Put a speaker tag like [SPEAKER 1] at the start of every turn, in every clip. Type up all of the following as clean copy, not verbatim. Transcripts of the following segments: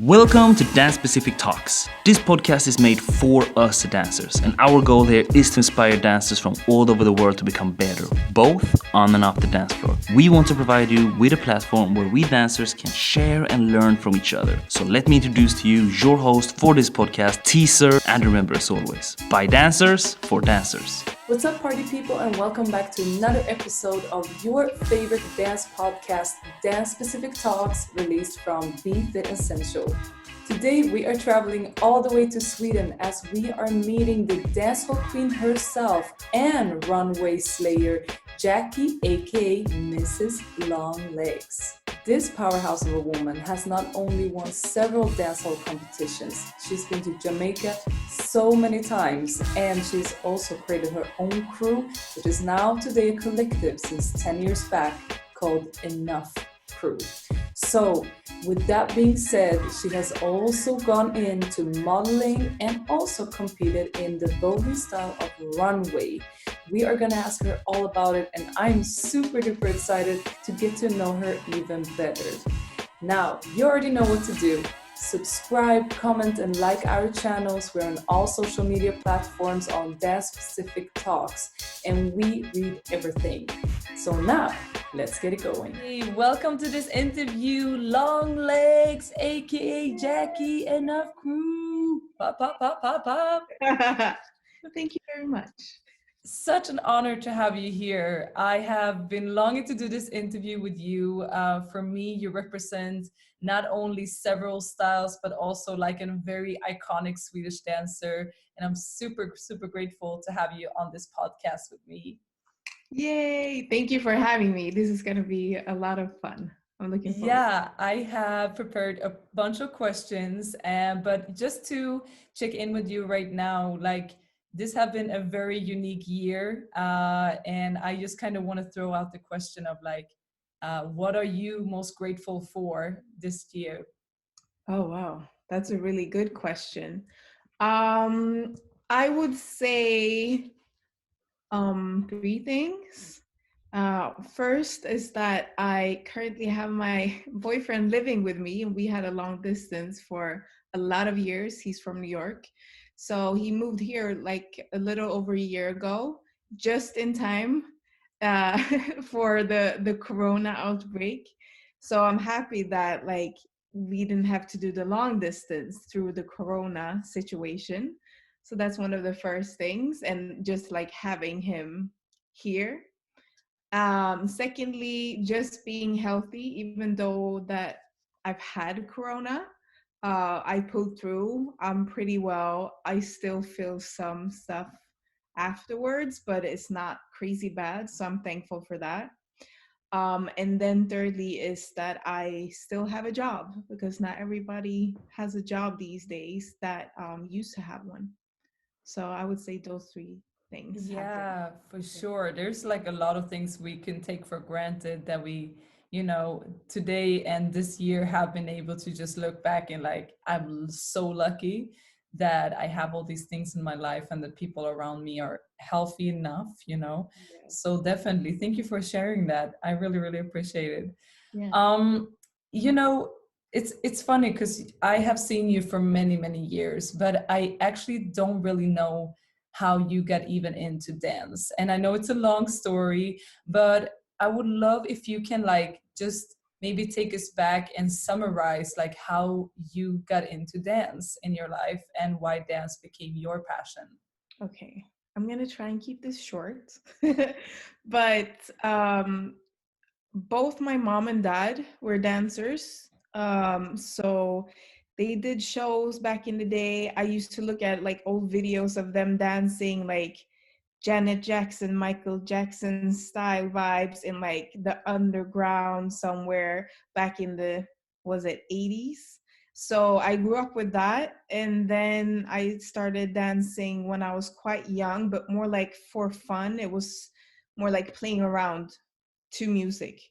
[SPEAKER 1] Welcome to Dance Specific Talks. This podcast is made for us dancers, and our goal here is to inspire dancers from all over the world to become better, both on and off the dance floor. We want to provide you with a platform where we dancers can share and learn from each other. So let me introduce to you your host for this podcast, Teaser, and remember as always, by dancers, for dancers.
[SPEAKER 2] What's up, party people, and welcome back to another episode of your favorite dance podcast, Dance Specific Talks, released from Be Fit Essential. Today, we are traveling all the way to Sweden as we are meeting the dancehall queen herself and runway slayer, Jackie, aka Mrs. Long Legs. This powerhouse of a woman has not only won several dancehall competitions, she's been to Jamaica so many times, and she's also created her own crew, which is now today a collective since 10 years back called Enough Crew. So with that being said, she has also gone into modeling and also competed in the voguing style of Runway. We are gonna ask her all about it, and I'm super duper excited to get to know her even better. Now, you already know what to do. Subscribe, comment, and like our channels. We're on all social media platforms on Dance Specific Talks, and we read everything. So now, let's get it going. Hey, welcome to this interview, Long Legs, aka Jackie, Enough Crew. Pop, pop, pop, pop, pop.
[SPEAKER 3] Thank you very much.
[SPEAKER 2] Such an honor to have you here. I have been longing to do this interview with you. For me, you represent not only several styles, but also like a very iconic Swedish dancer. And I'm super, super grateful to have you on this podcast with me.
[SPEAKER 3] Yay! Thank you for having me. This is going to be a lot of fun. I'm looking forward.
[SPEAKER 2] Yeah, I have prepared a bunch of questions, but just to check in with you right now, like, this has been a very unique year, and I just kind of want to throw out the question of like, what are you most grateful for this year?
[SPEAKER 3] Oh, wow. That's a really good question. I would say three things. First is that I currently have my boyfriend living with me, and we had a long distance for a lot of years. He's from New York. So he moved here like a little over a year ago, just in time for the corona outbreak. So I'm happy that like we didn't have to do the long distance through the corona situation. So that's one of the first things, and just like having him here. Secondly, just being healthy, even though that I've had corona. I pulled through. I'm pretty well. I still feel some stuff afterwards, but it's not crazy bad. So I'm thankful for that. And then thirdly is that I still have a job, because not everybody has a job these days that used to have one. So I would say those three things.
[SPEAKER 2] Yeah, for sure. There's like a lot of things we can take for granted that we, today and this year have been able to just look back and like, I'm so lucky that I have all these things in my life and that people around me are healthy enough. So definitely thank you for sharing that. I really, really appreciate it.
[SPEAKER 3] Yeah.
[SPEAKER 2] You know, it's funny because I have seen you for many, many years, but I actually don't really know how you got even into dance. And I know it's a long story, but I would love if you can like just maybe take us back and summarize like how you got into dance in your life and why dance became your passion.
[SPEAKER 3] Okay, I'm gonna try and keep this short. But both my mom and dad were dancers. So they did shows back in the day. I used to look at like old videos of them dancing like Janet Jackson, Michael Jackson style vibes in like the underground somewhere back in the, was it 80s? So I grew up with that. And then I started dancing when I was quite young, but more like for fun. It was more like playing around to music.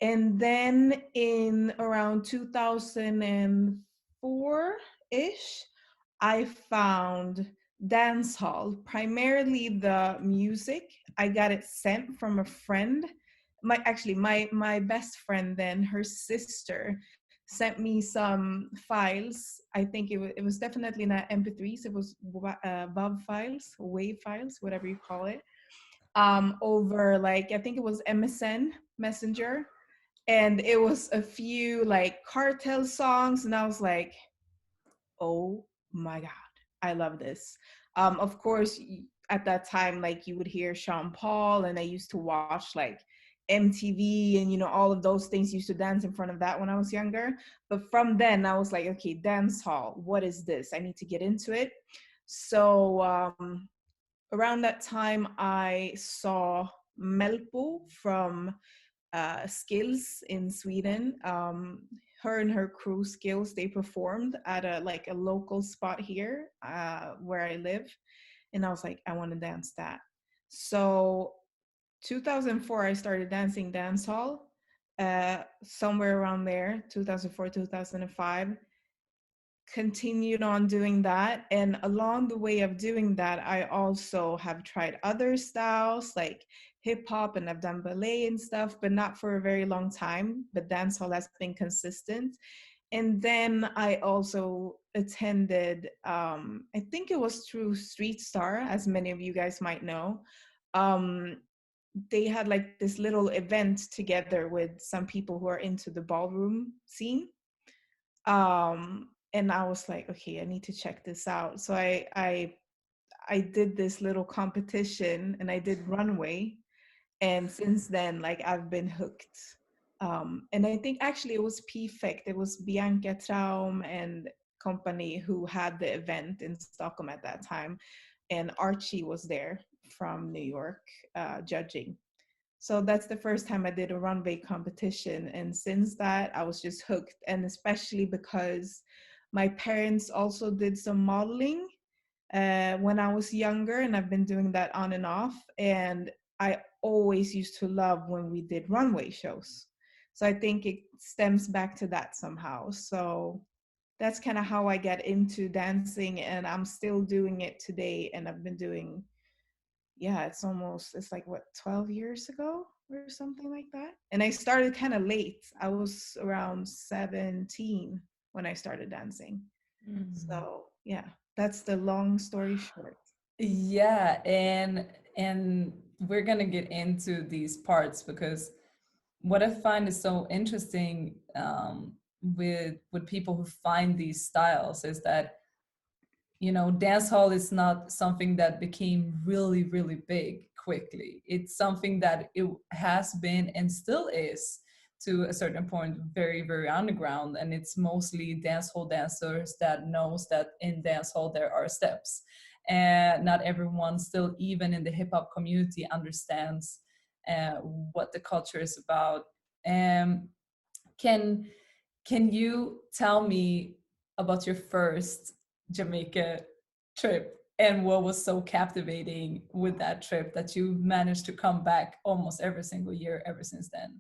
[SPEAKER 3] And then in around 2004-ish, I found dancehall, primarily the music. I got it sent from a friend. My best friend then, her sister sent me some files. I think it was definitely not MP3s. It was WAV files, wave files, whatever you call it. Over like, I think it was MSN Messenger, and it was a few like cartel songs, and I was like, oh my god, I love this. Of course, at that time, like you would hear Sean Paul, and I used to watch like MTV and all of those things. Used to dance in front of that when I was younger. But from then I was like, okay, dance hall, what is this? I need to get into it. So around that time I saw Melpo from Skills in Sweden. Her and her crew Skills, they performed at a local spot here where I live, and I was like, I want to dance that. So 2004 I started dancing dancehall, somewhere around there, 2004 2005. Continued on doing that, and along the way of doing that I also have tried other styles like hip hop, and I've done ballet and stuff, but not for a very long time. But dancehall has been consistent. And then I also attended, I think it was through Streetstar, as many of you guys might know. They had like this little event together with some people who are into the ballroom scene. And I was like, okay, I need to check this out. So I did this little competition, and I did Runway, and since then, like, I've been hooked. And I think actually it was Perfect. It was Bianca Traum and company who had the event in Stockholm at that time, and Archie was there from New York judging. So that's the first time I did a runway competition. And since that, I was just hooked. And especially because my parents also did some modeling when I was younger, and I've been doing that on and off. And I always used to love when we did runway shows. So I think it stems back to that somehow. So that's kind of how I get into dancing, and I'm still doing it today. And I've been doing, yeah, it's like what, 12 years ago or something like that. And I started kind of late. I was around 17 when I started dancing. So yeah, that's the long story short.
[SPEAKER 2] Yeah, and we're gonna get into these parts because what I find is so interesting with people who find these styles is that dance hall is not something that became really really big quickly. It's something that it has been and still is to a certain point very very underground, and it's mostly dance hall dancers that knows that in dance hall there are steps, and not everyone still even in the hip hop community understands what the culture is about. um, can can you tell me about your first Jamaica trip and what was so captivating with that trip that you managed to come back almost every single year ever since then?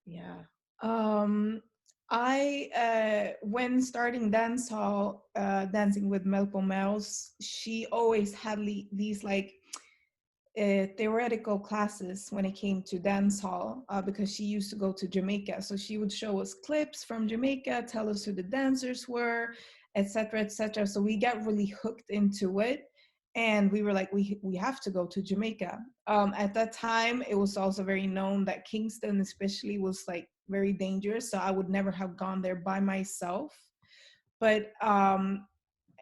[SPEAKER 3] Yeah. Um, I when starting dance hall, dancing with Melpo Mels, she always had these like theoretical classes when it came to dance hall, because she used to go to Jamaica. So she would show us clips from Jamaica, tell us who the dancers were, etc., etc. So we got really hooked into it, and we were like, we have to go to Jamaica. At that time, it was also very known that Kingston, especially, was like very dangerous. So I would never have gone there by myself. But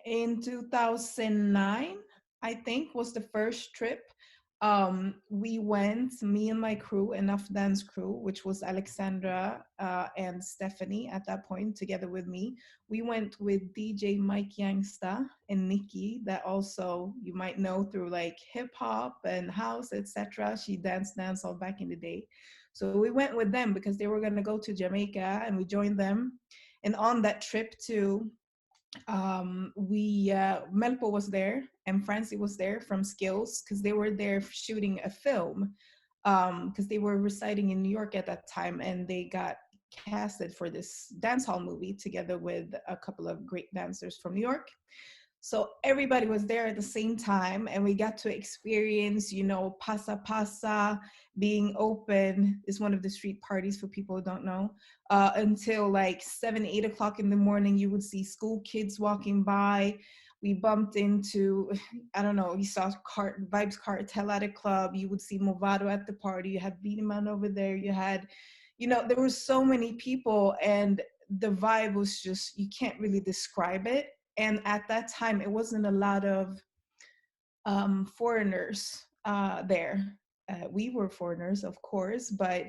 [SPEAKER 3] in 2009, I think, was the first trip. We went, me and my crew, enough dance crew, which was Alexandra and Stephanie at that point, together with me. We went with DJ Mike Youngsta and Nikki, that also you might know through like hip hop and house, etc. She danced dancehall back in the day. So we went with them because they were going to go to Jamaica, and we joined them. And on that trip too, we Melpo was there, and Francie was there from Skills, because they were there shooting a film, because they were residing in New York at that time, and they got casted for this dance hall movie together with a couple of great dancers from New York. So everybody was there at the same time, and we got to experience, pasa pasa being open is one of the street parties for people who don't know. Until like 7, 8 o'clock in the morning, you would see school kids walking by. We bumped into, I don't know, you saw Vibes Cartel at a club. You would see Movado at the party. You had Beanie Man over there. You had, there were so many people, and the vibe was just, you can't really describe it. And at that time, it wasn't a lot of foreigners there. We were foreigners, of course, but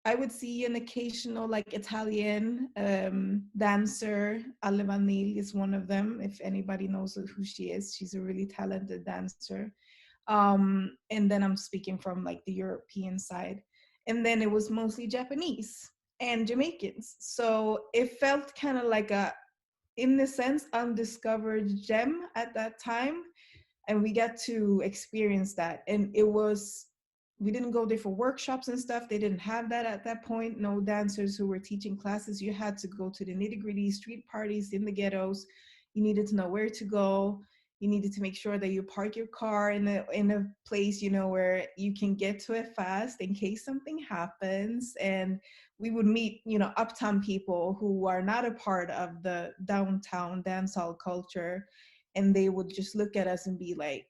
[SPEAKER 3] I would see an occasional like Italian dancer. Ale Vanil is one of them. If anybody knows who she is, she's a really talented dancer. And then I'm speaking from like the European side. And then it was mostly Japanese and Jamaicans. So it felt kind of like in a sense, undiscovered gem at that time. And we got to experience that. And we didn't go there for workshops and stuff. They didn't have that at that point. No dancers who were teaching classes. You had to go to the nitty-gritty street parties in the ghettos. You needed to know where to go. You needed to make sure that you park your car in a place, where you can get to it fast in case something happens. And we would meet, uptown people who are not a part of the downtown dancehall culture. And they would just look at us and be like,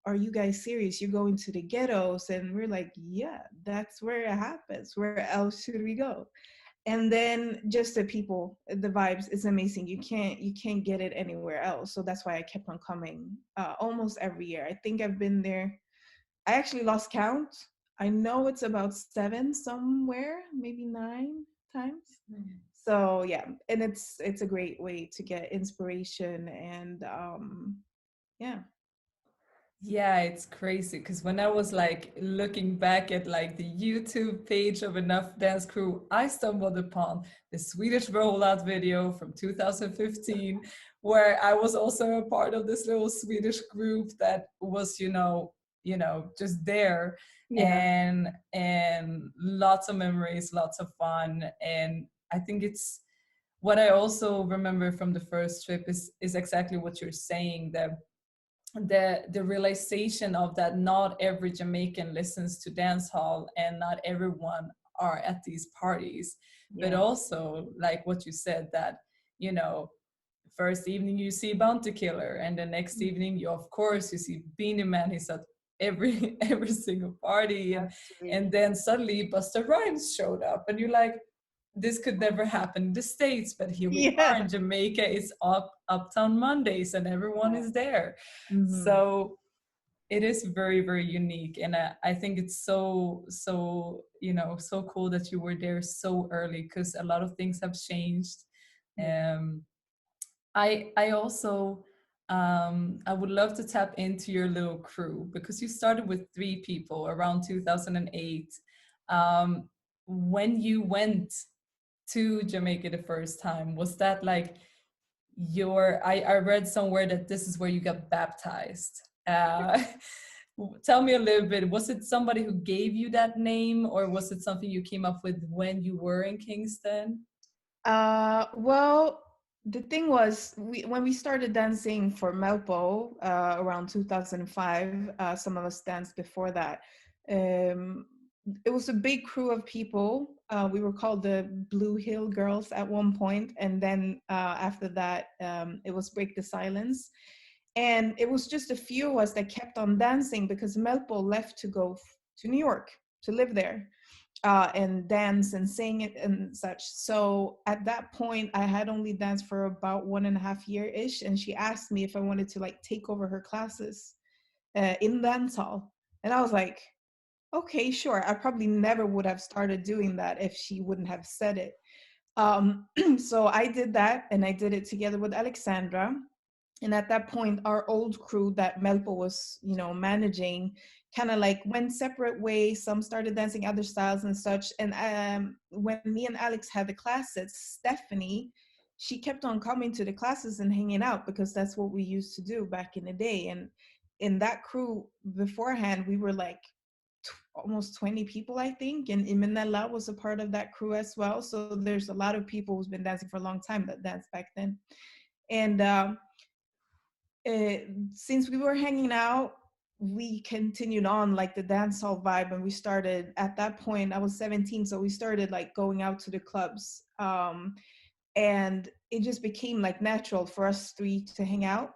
[SPEAKER 3] are you guys serious? You're going to the ghettos? And we're like, yeah, that's where it happens. Where else should we go? And then just the people, the vibes, it's amazing. You can't get it anywhere else. So that's why I kept on coming almost every year. I think I've been there. I actually lost count. I know it's about 7 somewhere, maybe 9 times. So yeah, and it's a great way to get inspiration and yeah.
[SPEAKER 2] Yeah, it's crazy because when I was like looking back at like the YouTube page of Enough Dance Crew, I stumbled upon the Swedish rollout video from 2015, where I was also a part of this little Swedish group that was, just there.
[SPEAKER 3] Yeah.
[SPEAKER 2] And lots of memories, lots of fun. And I think it's what I also remember from the first trip is exactly what you're saying, that the realization of that not every Jamaican listens to dancehall and not everyone are at these parties, but
[SPEAKER 3] Yeah.
[SPEAKER 2] also like what you said, that first evening you see Bounty Killer, and the next evening you see Beanie Man. He's at every single party, and then suddenly Busta Rhymes showed up, and you're like, this could never happen in the States, but here we are in Jamaica. It's Uptown Mondays and everyone is there.
[SPEAKER 3] Mm-hmm.
[SPEAKER 2] So it is very, very unique. And I think it's so cool that you were there so early, because a lot of things have changed. I also, I would love to tap into your little crew, because you started with 3 people around 2008. When you went to Jamaica the first time, was that like I read somewhere that this is where you got baptized. Tell me a little bit, was it somebody who gave you that name, or was it something you came up with when you were in Kingston?
[SPEAKER 3] Well, the thing was, when we started dancing for Melpo around 2005, some of us danced before that. It was a big crew of people. We were called the Blue Hill Girls at one point, and then after that, it was Break the Silence. And it was just a few of us that kept on dancing, because Melpo left to go to New York to live there. And dance and sing it and such. So at that point, I had only danced for about 1.5 years-ish, and she asked me if I wanted to like take over her classes in dancehall. And I was like, okay, sure. I probably never would have started doing that if she wouldn't have said it. So I did that, and I did it together with Alexandra. And at that point, our old crew that Melpo was, managing, kind of like went separate ways. Some started dancing other styles and such. And when me and Alex had the classes, Stephanie, she kept on coming to the classes and hanging out, because that's what we used to do back in the day. And in that crew beforehand, we were like almost 20 people, I think. And Imenella was a part of that crew as well. So there's a lot of people who's been dancing for a long time that danced back then. And since we were hanging out, we continued on like the dancehall vibe, and we started at that point. I was 17, so we started like going out to the clubs, and it just became like natural for us three to hang out.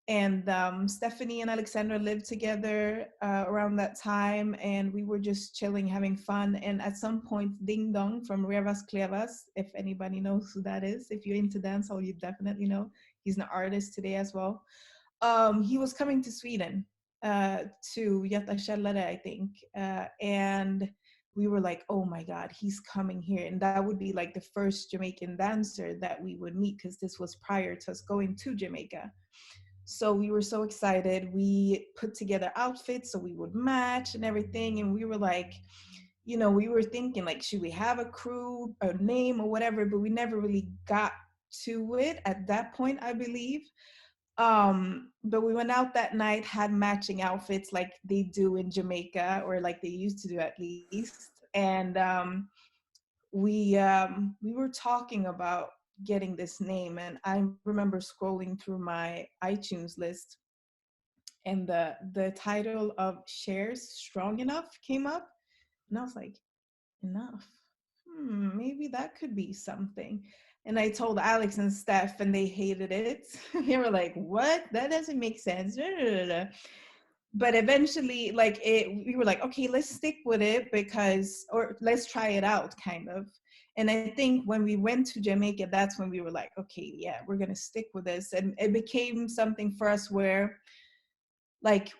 [SPEAKER 3] And Stephanie and Alexandra lived together around that time, and we were just chilling, having fun. And at some point, Ding Dong from Revas Clevas, if anybody knows who that is, if you're into dancehall, you definitely know. He's an artist today as well. He was coming to Sweden, to Göta I think, and we were like, oh my God, he's coming here. And that would be like the first Jamaican dancer that we would meet, because this was prior to us going to Jamaica. So we were so excited. We put together outfits so we would match and everything. And we were like, we were thinking like, should we have a crew, a name or whatever? But we never really got to it at that point, I believe. But we went out that night, had matching outfits like they do in Jamaica, or like they used to do at least. And we were talking about getting this name, and I remember scrolling through my iTunes list, and the title of Shares Strong Enough came up, and I was like, enough, maybe that could be something. And I told Alex and Steph, and they hated it. They were like, what? That doesn't make sense. But eventually, like, we were like, okay, let's stick with it, or let's try it out, kind of. And I think when we went to Jamaica, that's when we were like, okay, yeah, we're going to stick with this. And it became something for us where, like,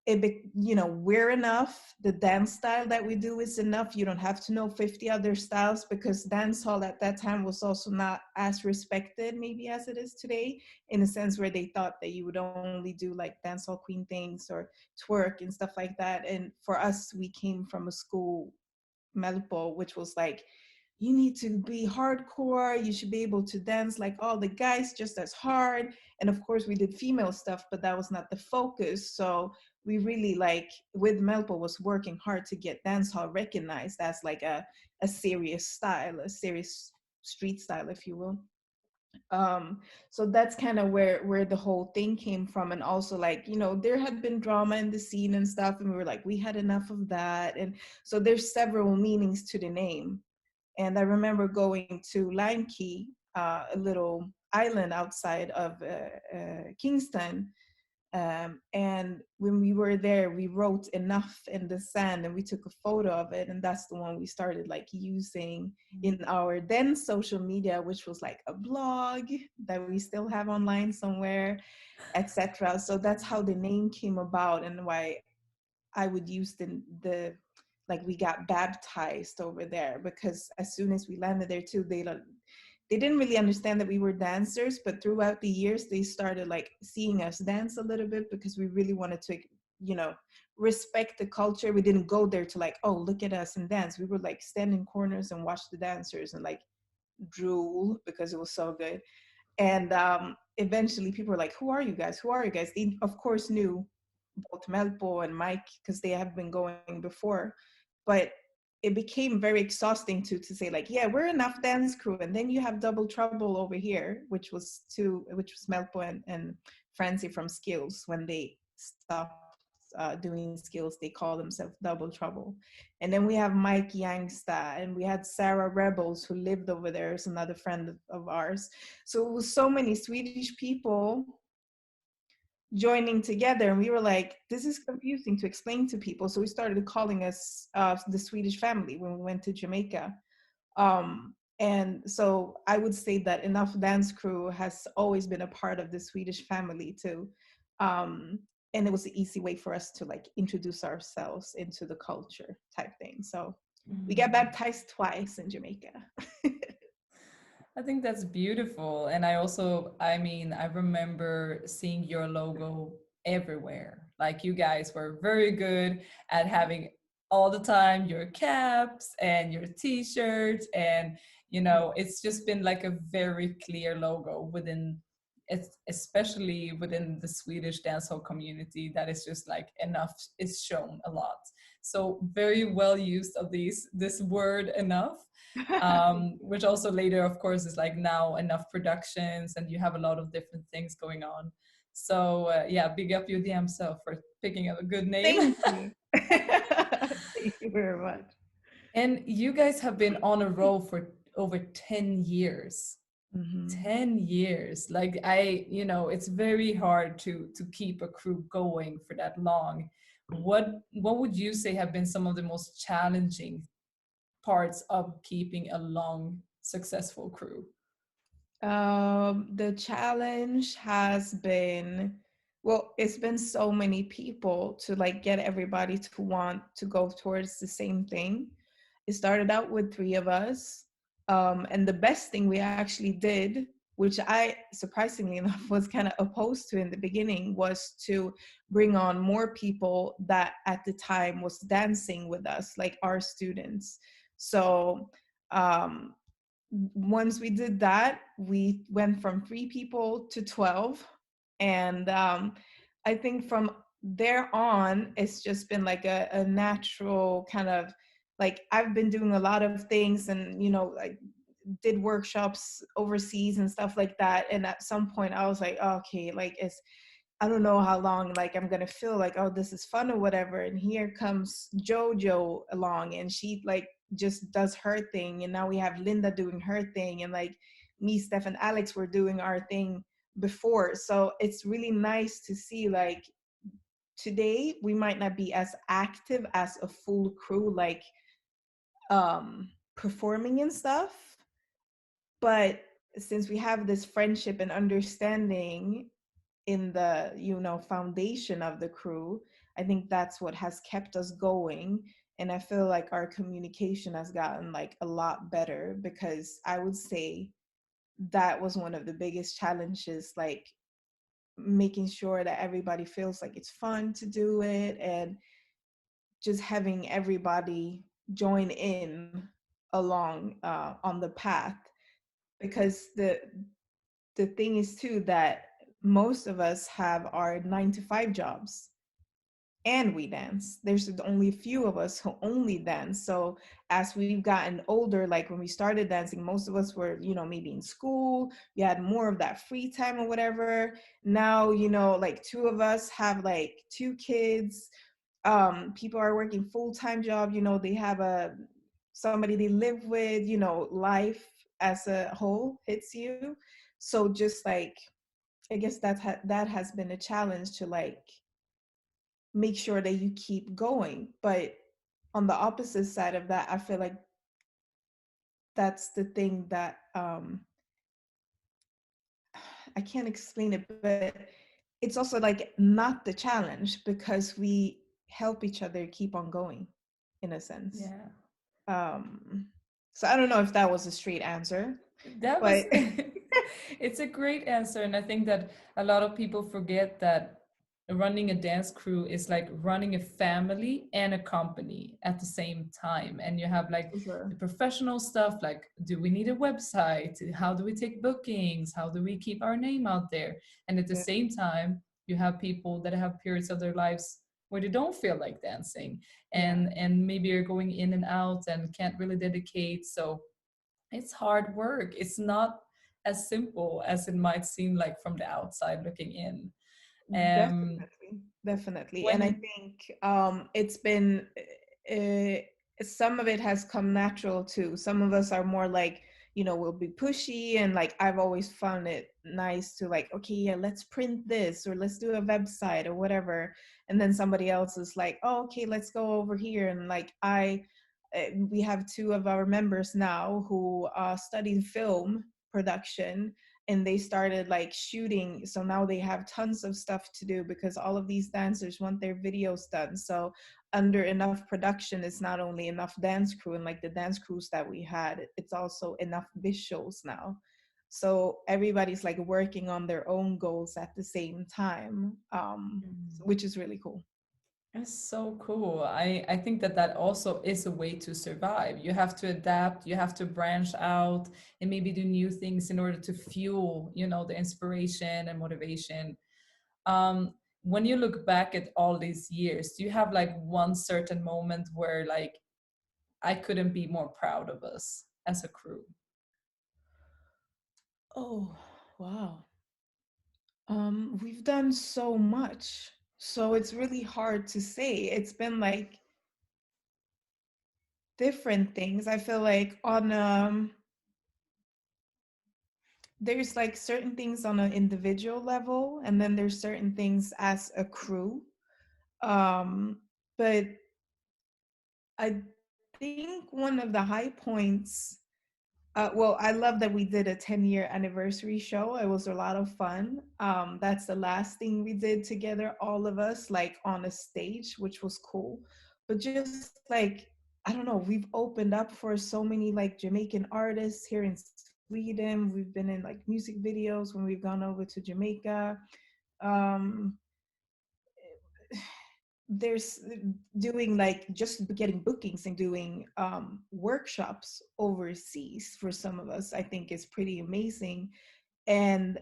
[SPEAKER 3] we're enough. The dance style that we do is enough. You don't have to know 50 other styles, because dancehall at that time was also not as respected maybe as it is today, in a sense where they thought that you would only do like dancehall queen things or twerk and stuff like that. And for us, we came from a school, Melpo, which was like, you need to be hardcore, you should be able to dance like all the guys, just as hard. And of course we did female stuff, but that was not the focus. So we really, like, with Melpo, was working hard to get dancehall recognized as like a serious style, a serious street style, if you will. So that's kind of where the whole thing came from. And also, like, there had been drama in the scene and stuff, and we were like, we had enough of that. And so there's several meanings to the name. And I remember going to Lime Key, a little island outside of Kingston. And when we were there, we wrote enough in the sand, and we took a photo of it. And that's the one we started like using in our then social media, which was like a blog that we still have online somewhere, etc. So that's how the name came about, and why I would use the like, we got baptized over there, because as soon as we landed there too, they didn't really understand that we were dancers, but throughout the years they started like seeing us dance a little bit, because we really wanted to, respect the culture. We didn't go there to like, oh, look at us and dance. We would like stand in corners and watch the dancers and like drool, because it was so good. And eventually people were like, who are you guys? Who are you guys? They of course knew both Melpo and Mike, because they have been going before. But it became very exhausting to say like, yeah, we're enough dance crew, and then you have Double Trouble over here, which was Melpo and Francie from Skills. When they stopped doing Skills, they call themselves Double Trouble. And then we have Mike Youngsta, and we had Sarah Rebels, who lived over there, is another friend of ours. So it was so many Swedish people joining together, and we were like, this is confusing to explain to people. So we started calling us the Swedish family when we went to Jamaica. And so I would say that Enough Dance Crew has always been a part of the Swedish family too. And it was an easy way for us to like introduce ourselves into the culture type thing. So we got baptized twice in Jamaica.
[SPEAKER 4] I think that's beautiful. And I remember seeing your logo everywhere. Like, you guys were very good at having all the time your caps and your t-shirts, and it's just been like a very clear logo especially within the Swedish dancehall community, that is just like enough is shown a lot. So very well used of this word enough. Which also later, of course, is like now Enough Productions, and you have a lot of different things going on. So yeah, big up your damn self for picking up a good name.
[SPEAKER 3] Thank you. Thank you very much.
[SPEAKER 4] And you guys have been on a roll for over 10 years.
[SPEAKER 3] Hmm.
[SPEAKER 4] 10 years. Like it's very hard to keep a crew going for that long. What would you say have been some of the most challenging parts of keeping a long successful crew?
[SPEAKER 3] The challenge has been, well, it's been so many people to like get everybody to want to go towards the same thing. It started out with three of us. And the best thing we actually did, which I surprisingly enough was kind of opposed to in the beginning, was to bring on more people that at the time was dancing with us, like our students. So um, once we did that, we went from 3 people to 12. And I think from there on, it's just been like a natural kind of like I've been doing a lot of things and, I did workshops overseas and stuff like that. And at some point I was like, oh, okay, like I don't know how long like I'm gonna feel like, oh, this is fun or whatever. And here comes JoJo along and she like just does her thing. And now we have Linda doing her thing. And like me, Steph, and Alex were doing our thing before. So it's really nice to see like today we might not be as active as a full crew, like performing and stuff. But since we have this friendship and understanding in the foundation of the crew, I think that's what has kept us going. And I feel like our communication has gotten like a lot better, because I would say that was one of the biggest challenges, like making sure that everybody feels like it's fun to do it, and just having everybody join in along on the path. Because the thing is too that most of us have our 9 to 5 jobs and we dance. There's only a few of us who only dance. So as we've gotten older, like when we started dancing, most of us were, maybe in school, we had more of that free time or whatever. Now, like 2 of us have like 2 kids. People are working full-time job, they have somebody they live with, life as a whole hits you. So just like, I guess that has been a challenge to like make sure that you keep going. But on the opposite side of that, I feel like that's the thing that I can't explain it, but it's also like not the challenge, because we help each other keep on going in a sense.
[SPEAKER 4] Yeah.
[SPEAKER 3] um so I don't know if that was a straight answer,
[SPEAKER 4] That was
[SPEAKER 3] but
[SPEAKER 4] it's a great answer. And I think that a lot of people forget that running a dance crew is like running a family and a company at the same time. And you have like
[SPEAKER 3] for sure.
[SPEAKER 4] the professional stuff, like do we need a website? How do we take bookings? How do we keep our name out there? And at the
[SPEAKER 3] Yeah,
[SPEAKER 4] same time, you have people that have periods of their lives where they don't feel like dancing,
[SPEAKER 3] yeah,
[SPEAKER 4] and maybe you're going in and out and can't really dedicate. So it's hard work. It's not as simple as it might seem like from the outside looking in. Um,
[SPEAKER 3] definitely. And I
[SPEAKER 4] when
[SPEAKER 3] think it's been uh, some of it has come natural too. Some of us are more like, we'll be pushy, and like I've always found it nice to like, okay, yeah, let's print this or let's do a website or whatever. And then somebody else is like, oh, okay, let's go over here. And like we have 2 of our members now who studied film production, and they started like shooting. So now they have tons of stuff to do, because all of these dancers want their videos done. So under enough production, it's not only enough dance crew and like the dance crews that we had, it's also enough visuals now. So everybody's like working on their own goals at the same time, which is really cool.
[SPEAKER 4] it's so cool. I think that that also is a way to survive. You have to adapt, you have to branch out and maybe do new things in order to fuel, the inspiration and motivation. When you look back at all these years, do you have like one certain moment where like I couldn't be more proud of us as a crew?
[SPEAKER 3] Oh, wow. We've done so much, so it's really hard to say. It's been like different things. I feel like on there's like certain things on an individual level, and then there's certain things as a crew. um but I think one of the high points, well, I love that we did a 10-year anniversary show. It was a lot of fun. That's the last thing we did together, all of us, like on a stage, which was cool. But just like, I don't know, we've opened up for so many like Jamaican artists here in Sweden. We've been in like music videos when we've gone over to Jamaica. Um, there's doing like just getting bookings and doing workshops overseas for some of us, I think is pretty amazing. And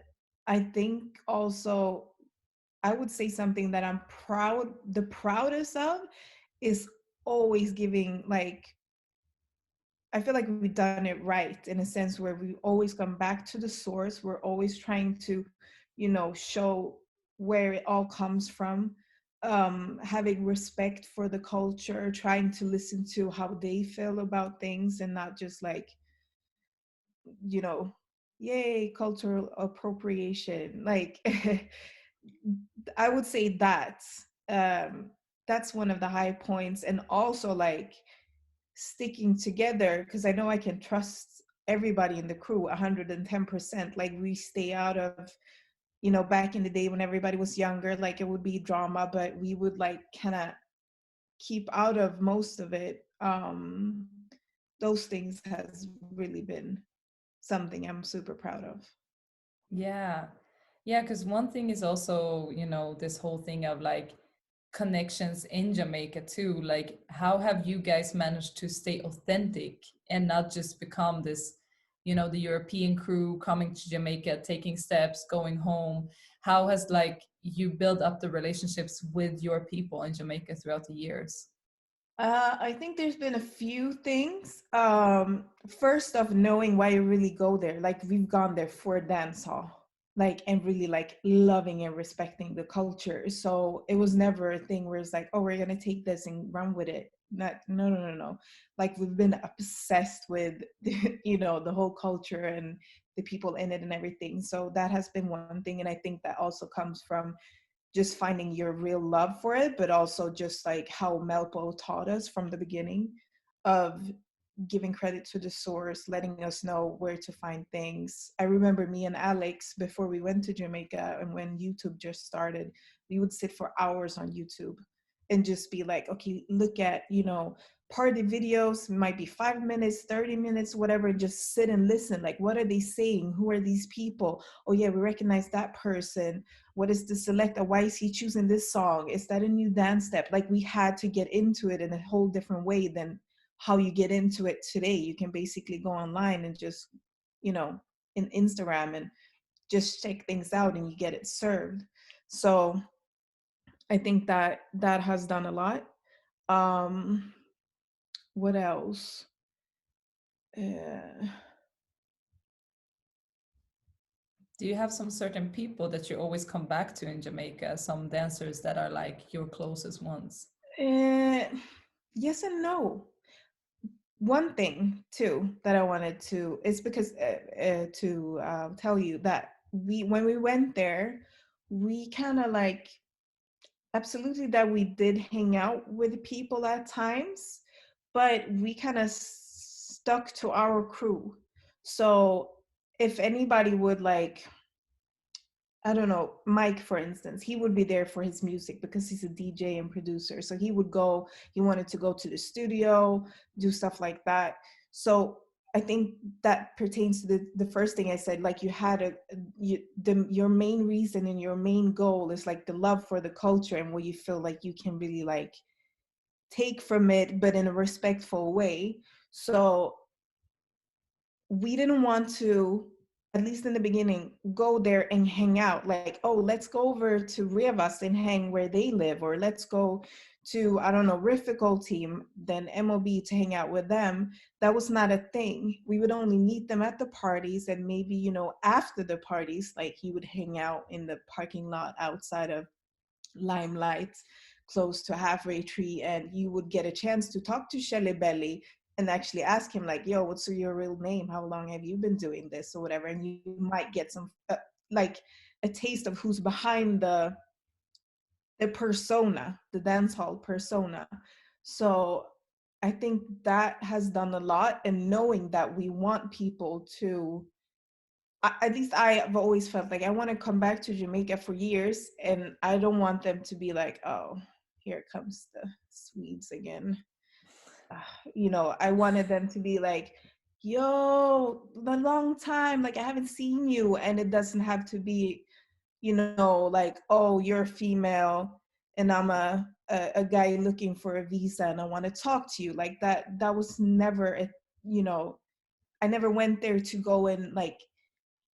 [SPEAKER 3] I think also, I would say something that I'm the proudest of is always giving like, I feel like we've done it right in a sense where we always come back to the source. We're always trying to, show where it all comes from. Having respect for the culture, trying to listen to how they feel about things and not just like, you know, yay, cultural appropriation. Like, I would say um, that's one of the high points. And also like sticking together, because I know I can trust everybody in the crew 110%. Like we stay out of, back in the day when everybody was younger, like it would be drama, but we would like kind of keep out of most of it. Those things has really been something I'm super proud of.
[SPEAKER 4] Yeah. Yeah, because one thing is also, this whole thing of like connections in Jamaica too. Like, how have you guys managed to stay authentic and not just become this, the European crew coming to Jamaica, taking steps, going home? How has like you build up the relationships with your people in Jamaica throughout the years?
[SPEAKER 3] I think there's been a few things. First of knowing why you really go there. Like we've gone there for dance hall, like and really like loving and respecting the culture. So it was never a thing where it's like, oh, we're gonna take this and run with it. Not, no, no, no, no. Like we've been obsessed with, the whole culture and the people in it and everything. So that has been one thing, and I think that also comes from just finding your real love for it, but also just like how Melpo taught us from the beginning of giving credit to the source, letting us know where to find things. I remember me and Alex, before we went to Jamaica and when YouTube just started, we would sit for hours on YouTube and just be like, okay, look at, party videos, might be 5 minutes, 30 minutes, whatever, and just sit and listen. Like, what are they saying? Who are these people? Oh, yeah, we recognize that person. What is the selector? Why is he choosing this song? Is that a new dance step? Like, we had to get into it in a whole different way than how you get into it today. You can basically go online and just, in Instagram and just check things out and you get it served. So I think that has done a lot. Um, what else? Uh,
[SPEAKER 4] Do you have some certain people that you always come back to in Jamaica? Some dancers that are like your closest ones?
[SPEAKER 3] uh, yes and no. One thing too that I wanted to is because to tell you that when we went there, we kind of like, absolutely, that we did hang out with people at times, but we kind of stuck to our crew. So if anybody would like, I don't know, Mike, for instance, he would be there for his music because he's a DJ and producer. So he wanted to go to the studio, do stuff like that. So I think that pertains to the first thing I said, like you had your main reason and your main goal is like the love for the culture and what you feel like you can really like take from it, but in a respectful way. So we didn't want to least in the beginning, go there and hang out. Like, oh, let's go over to Rivas and hang where they live, or let's go to, I don't know, Riffical team, then MOB to hang out with them. That was not a thing. We would only meet them at the parties, and maybe, you know, after the parties, like you would hang out in the parking lot outside of Limelight, close to Halfway Tree, and you would get a chance to talk to Shelly Belly and actually ask him like, yo, what's your real name? How long have you been doing this or whatever? And you might get some like a taste of who's behind the persona, the dancehall persona. So I think that has done a lot, and knowing that we want people to, at least I have always felt like I want to come back to Jamaica for years, and I don't want them to be like, oh, here comes the Swedes again. You know, I wanted them to be like, yo, a long time, like I haven't seen you. And it doesn't have to be, you know, like, oh, you're female and I'm a guy looking for a visa and I want to talk to you. Like that was never a, you know, I never went there to go and like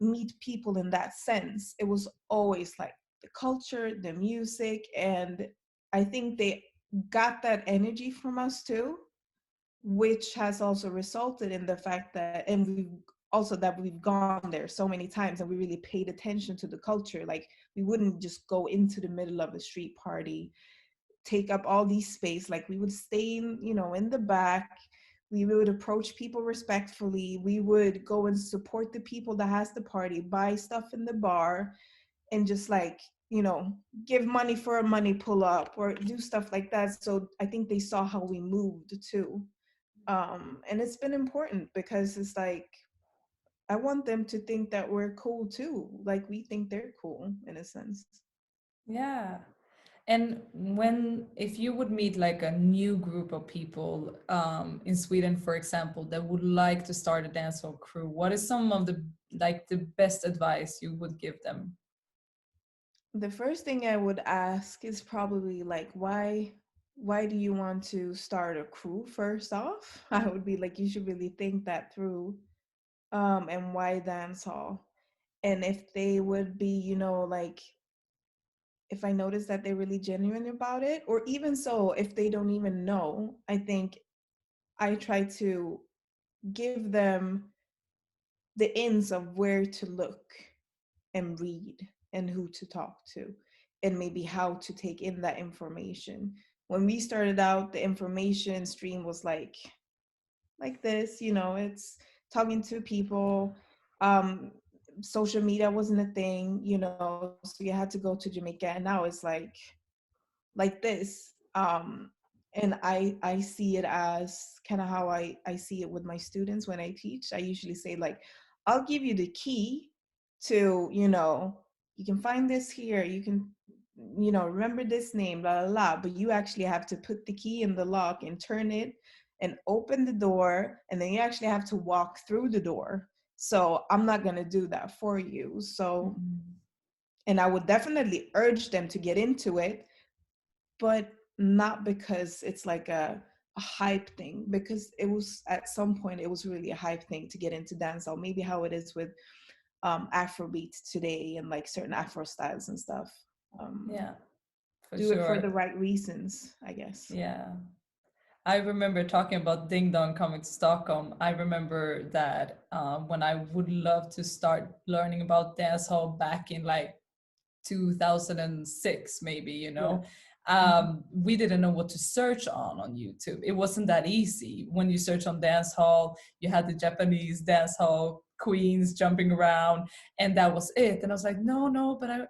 [SPEAKER 3] meet people in that sense. It was always like the culture, the music, and I think they got that energy from us too, which has also resulted in the fact that, and we also that we've gone there so many times and we really paid attention to the culture. Like we wouldn't just go into the middle of a street party, take up all these space. Like we would stay in, you know, in the back. We would approach people respectfully. We would go and support the people that has the party, buy stuff in the bar, and just like, you know, give money for a money pull up or do stuff like that. So I think they saw how we moved too. And it's been important because it's like, I want them to think that we're cool too. Like we think they're cool in a sense.
[SPEAKER 4] Yeah. And if you would meet like a new group of people in Sweden, for example, that would like to start a dancehall crew, what is some of the best advice you would give them?
[SPEAKER 3] The first thing I would ask is probably like, why do you want to start a crew first off? I would be like, you should really think that through. And why dancehall? And if they would be, you know, like, if I notice that they're really genuine about it, or even so, if they don't even know, I think I try to give them the ins of where to look and read and who to talk to and maybe how to take in that information. When we started out, the information stream was like this, you know, it's talking to people. Social media wasn't a thing, you know, so you had to go to Jamaica, and now it's like this. And I see it as kind of how I see it with my students when I teach. I usually say like, I'll give you the key to, you know, you can find this here, you can, you know, remember this name, blah, blah, blah, but you actually have to put the key in the lock and turn it and open the door, and then you actually have to walk through the door. So I'm not going to do that for you. So, and I would definitely urge them to get into it, but not because it's like a hype thing, because it was at some point it was really a hype thing to get into dancehall, maybe how it is with Afrobeat today and like certain Afro styles and stuff.
[SPEAKER 4] Yeah, for
[SPEAKER 3] Do it for
[SPEAKER 4] sure.
[SPEAKER 3] the right reasons, I guess.
[SPEAKER 4] Yeah. I remember talking about Ding Dong coming to Stockholm. I remember that when I would love to start learning about dancehall back in like 2006, maybe, you know, we didn't know what to search on YouTube. It wasn't that easy. When you search on dancehall, you had the Japanese dancehall queens jumping around, and that was it. And I was like, no, but I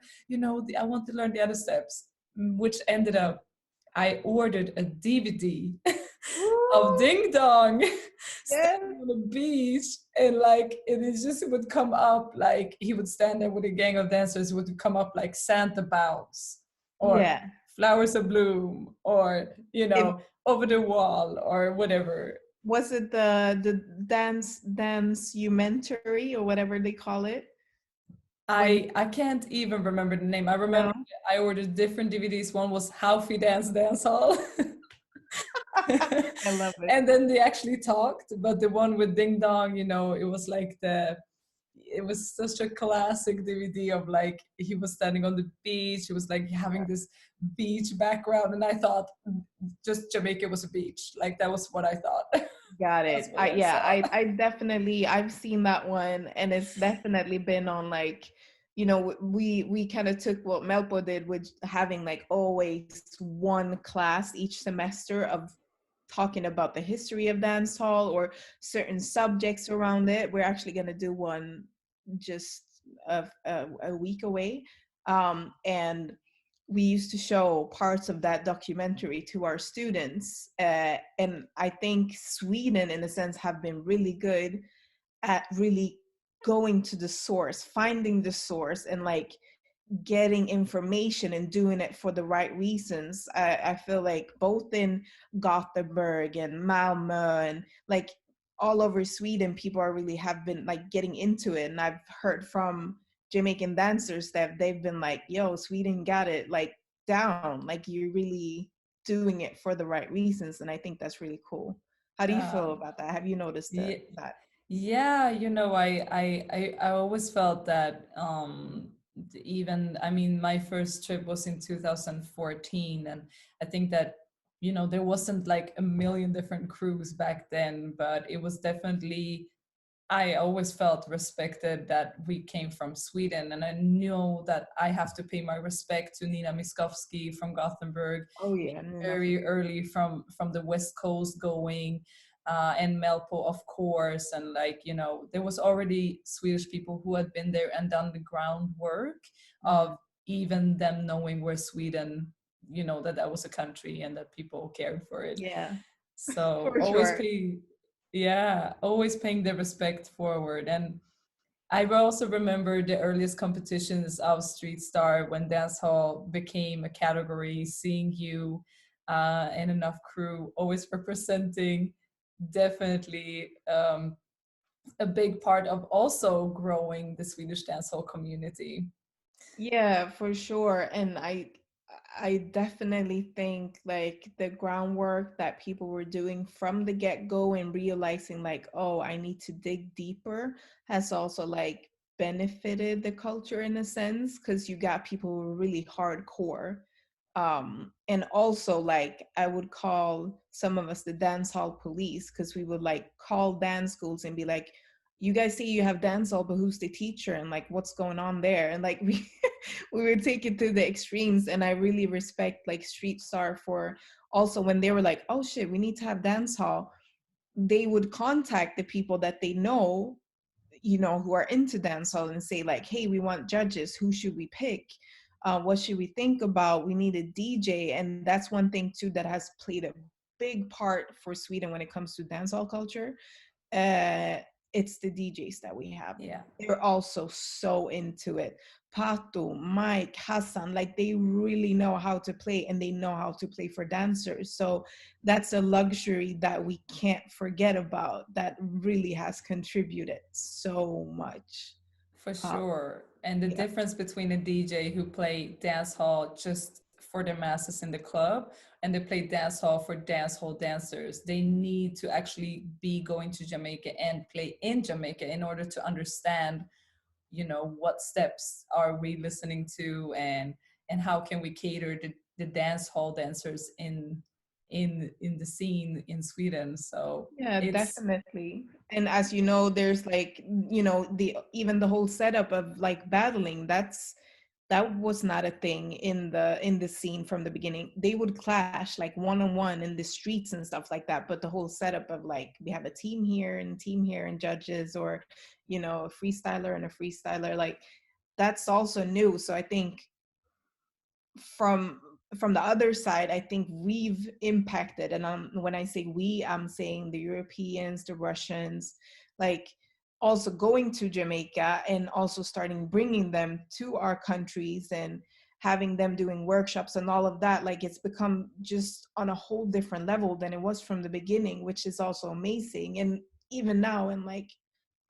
[SPEAKER 4] want to learn the other steps, which ended up I ordered a DVD of Ding Dong standing on the beach, and like it is just would come up like he would stand there with a gang of dancers, would come up like Santa Bounce or Flowers of Bloom or, you know, Over the Wall or whatever.
[SPEAKER 3] Was it the dance documentary or whatever they call it?
[SPEAKER 4] I can't even remember the name. I remember I ordered different DVDs. One was How Fi Dance Dancehall.
[SPEAKER 3] I love it.
[SPEAKER 4] And then they actually talked, but the one with Ding Dong, you know, it was like it was such a classic DVD of like he was standing on the beach. He was like having this beach background, and I thought just Jamaica was a beach. Like that was what I thought.
[SPEAKER 3] Got
[SPEAKER 4] That's
[SPEAKER 3] it.
[SPEAKER 4] what I
[SPEAKER 3] Yeah,
[SPEAKER 4] saw.
[SPEAKER 3] I definitely, I've seen that one, and it's definitely been on like, we kind of took what Melpo did with having like always one class each semester of talking about the history of dancehall or certain subjects around it. We're actually going to do one just a week away. And we used to show parts of that documentary to our students. And I think Sweden, in a sense, have been really good at really going to the source, finding the source, and like getting information and doing it for the right reasons. I feel like both in Gothenburg and Malmö and like all over Sweden, people are really have been like getting into it. And I've heard from Jamaican dancers that they've been like, yo, Sweden got it like down. Like you're really doing it for the right reasons. And I think that's really cool. How do you feel
[SPEAKER 4] Um,
[SPEAKER 3] about that? Have you noticed
[SPEAKER 4] yeah,
[SPEAKER 3] that?
[SPEAKER 4] yeah, I always felt that even I mean my first trip was in 2014, and I think that there wasn't like a million different crews back then, but it was definitely I always felt respected that we came from Sweden, and I knew that I have to pay my respect to Nina Miskovsky from Gothenburg,
[SPEAKER 3] Oh yeah, no, for
[SPEAKER 4] very early from the West Coast going, and Melpo, of course, and like there was already Swedish people who had been there and done the groundwork of even them knowing where Sweden, that was a country and that people cared for it.
[SPEAKER 3] yeah,
[SPEAKER 4] So
[SPEAKER 3] for
[SPEAKER 4] always
[SPEAKER 3] sure.
[SPEAKER 4] pay, yeah, always paying the respect forward. And I also remember the earliest competitions of Streetstar when dancehall became a category, seeing you and enough crew always representing, definitely a big part of also growing the Swedish dancehall community.
[SPEAKER 3] Yeah, for sure. And I definitely think like the groundwork that people were doing from the get-go and realizing like, oh, I need to dig deeper has also like benefited the culture in a sense because you got people who are really hardcore. And also like I would call some of us the dance hall police because we would like call dance schools and be like, you guys say you have dance hall, but who's the teacher and like what's going on there? And like we would take it to the extremes. And I really respect like Streetstar for also when they were like, oh shit, we need to have dance hall, they would contact the people that they know, who are into dancehall and say like, hey, we want judges, who should we pick, what should we think about, we need a DJ. And that's one thing too that has played a big part for Sweden when it comes to dancehall culture. uh it's the DJs that we have.
[SPEAKER 4] Yeah.
[SPEAKER 3] They're also so into it. Pato, Mike, Hassan, like they really know how to play and they know how to play for dancers. So that's a luxury that we can't forget about that really has contributed so much.
[SPEAKER 4] For
[SPEAKER 3] Um,
[SPEAKER 4] sure. And the
[SPEAKER 3] yeah,
[SPEAKER 4] difference between a DJ who play dance hall just for the masses in the club and they play dance hall for dance hall dancers, they need to actually be going to Jamaica and play in Jamaica in order to understand, what steps are we listening to, and how can we cater the dance hall dancers in the scene in Sweden. So
[SPEAKER 3] yeah,
[SPEAKER 4] it's
[SPEAKER 3] definitely. And as you know, there's like, the even the whole setup of like battling, that was not a thing in the scene from the beginning. They would clash like one on one in the streets and stuff like that, but the whole setup of like we have a team here and judges, or a freestyler and a freestyler, like that's also new. So I think from the other side, I think we've impacted, and when I say we, I'm saying the Europeans, the Russians, like also going to Jamaica and also starting bringing them to our countries and having them doing workshops and all of that. Like it's become just on a whole different level than it was from the beginning, which is also amazing. And even now in like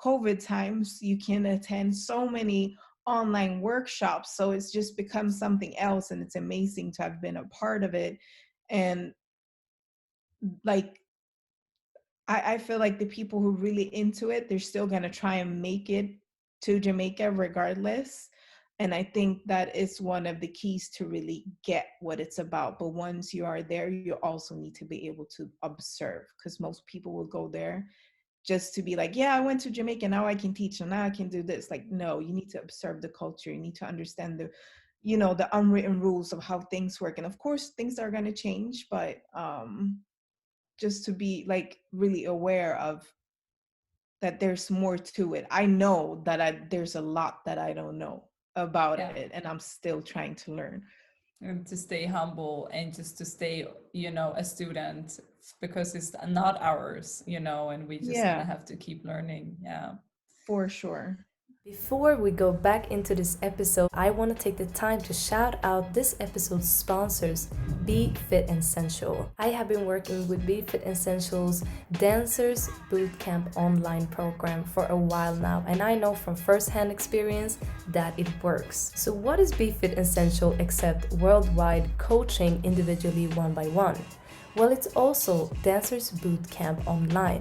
[SPEAKER 3] COVID times, you can attend so many online workshops. So it's just become something else. And it's amazing to have been a part of it. And like, I feel like the people who really into it, they're still going to try and make it to Jamaica regardless. And I think that is one of the keys to really get what it's about. But once you are there, you also need to be able to observe, because most people will go there just to be like, yeah, I went to Jamaica, now I can teach, and now I can do this. Like, no, you need to observe the culture. You need to understand the, the unwritten rules of how things work. And of course, things are going to change, but just to be like really aware of that there's more to it. I know that there's a lot that I don't know about
[SPEAKER 4] Yeah.
[SPEAKER 3] it, and I'm still trying to learn.
[SPEAKER 4] And to stay humble and just to stay, a student, because it's not ours, and we just kind
[SPEAKER 3] Yeah,
[SPEAKER 4] of have to keep learning. Yeah.
[SPEAKER 3] for sure.
[SPEAKER 2] Before we go back into this episode, I want to take the time to shout out this episode's sponsors, Be Fit Essential. I have been working with Be Fit Essential's Dancers Bootcamp online program for a while now, and I know from first-hand experience that it works. So what is Be Fit Essential except worldwide coaching individually one by one? Well, it's also Dancers Bootcamp Online.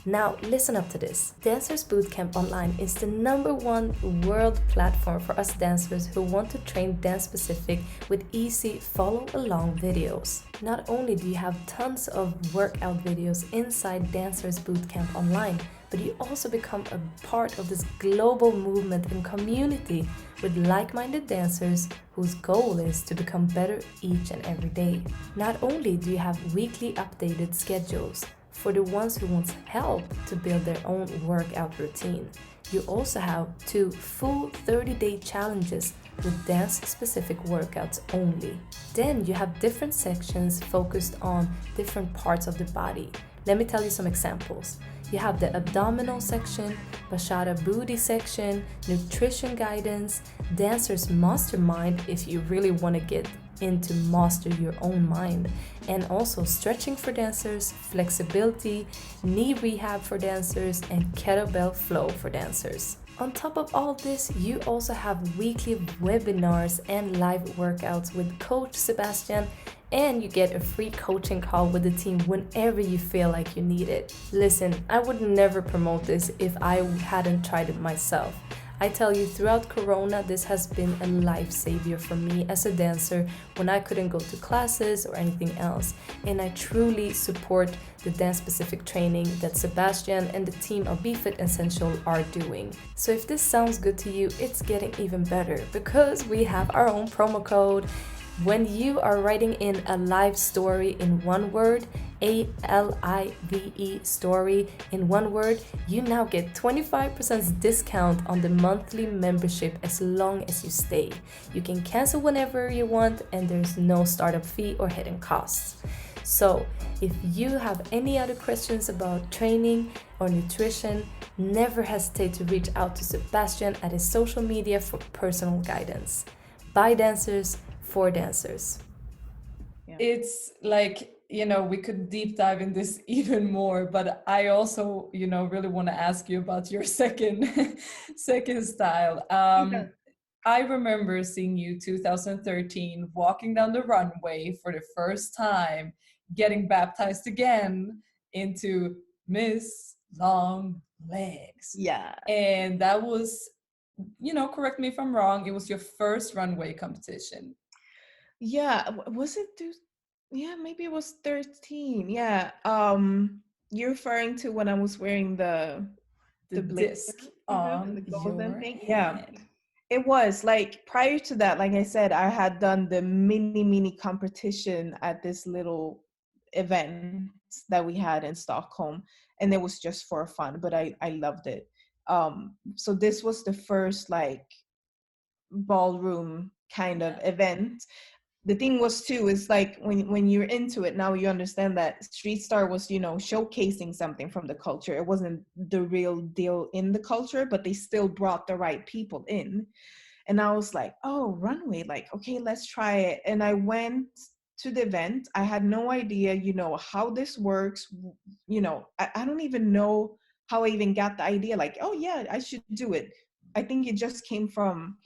[SPEAKER 2] Now, listen up to this. Dancers Bootcamp Online is the #1 world platform for us dancers who want to train dance specific with easy follow-along videos. Not only do you have tons of workout videos inside Dancers Bootcamp Online, but you also become a part of this global movement and community with like-minded dancers whose goal is to become better each and every day. Not only do you have weekly updated schedules for the ones who want help to build their own workout routine, you also have 2 full 30-day challenges with dance-specific workouts only. Then you have different sections focused on different parts of the body. Let me tell you some examples. You have the abdominal section, Bachata booty section, nutrition guidance, dancer's mastermind if you really want to get into master your own mind, and also stretching for dancers, flexibility, knee rehab for dancers, and kettlebell flow for dancers. On top of all this, you also have weekly webinars and live workouts with Coach Sebastian, and you get a free coaching call with the team whenever you feel like you need it. Listen, I would never promote this if I hadn't tried it myself. I tell you, throughout Corona, this has been a lifesaver for me as a dancer when I couldn't go to classes or anything else. And I truly support the dance-specific training that Sebastian and the team of Be Fit Essential are doing. So if this sounds good to you, it's getting even better because we have our own promo code. When you are writing in a live story in one word, ALIVE story in one word, you now get 25% discount on the monthly membership as long as you stay. You can cancel whenever you want and there's no startup fee or hidden costs. So if you have any other questions about training or nutrition, never hesitate to reach out to Sebastian at his social media for personal guidance. By dancers, for dancers.
[SPEAKER 4] Yeah. It's like, we could deep dive in this even more, but I also, really want to ask you about your second style. I remember seeing you 2013 walking down the runway for the first time, getting baptized again into Miss Long Legs.
[SPEAKER 3] Yeah.
[SPEAKER 4] And that was, correct me if I'm wrong, it was your first runway competition.
[SPEAKER 3] Yeah, was it? Yeah, maybe it was 13. Yeah. You're referring to when I was wearing the
[SPEAKER 4] disc on
[SPEAKER 3] the golden
[SPEAKER 4] your
[SPEAKER 3] thing.
[SPEAKER 4] head.
[SPEAKER 3] Yeah. It was like prior to that, like I said, I had done the mini competition at this little event that we had in Stockholm, and it was just for fun, but I loved it. So this was the first like ballroom kind of event. The thing was too is like when you're into it now, you understand that Streetstar was showcasing something from the culture. It wasn't the real deal in the culture, but they still brought the right people in. And I was like, oh, Runway, like, okay, let's try it. And I went to the event. I had no idea how this works. I don't even know how I even got the idea, like, oh yeah, I should do it. I think it just came from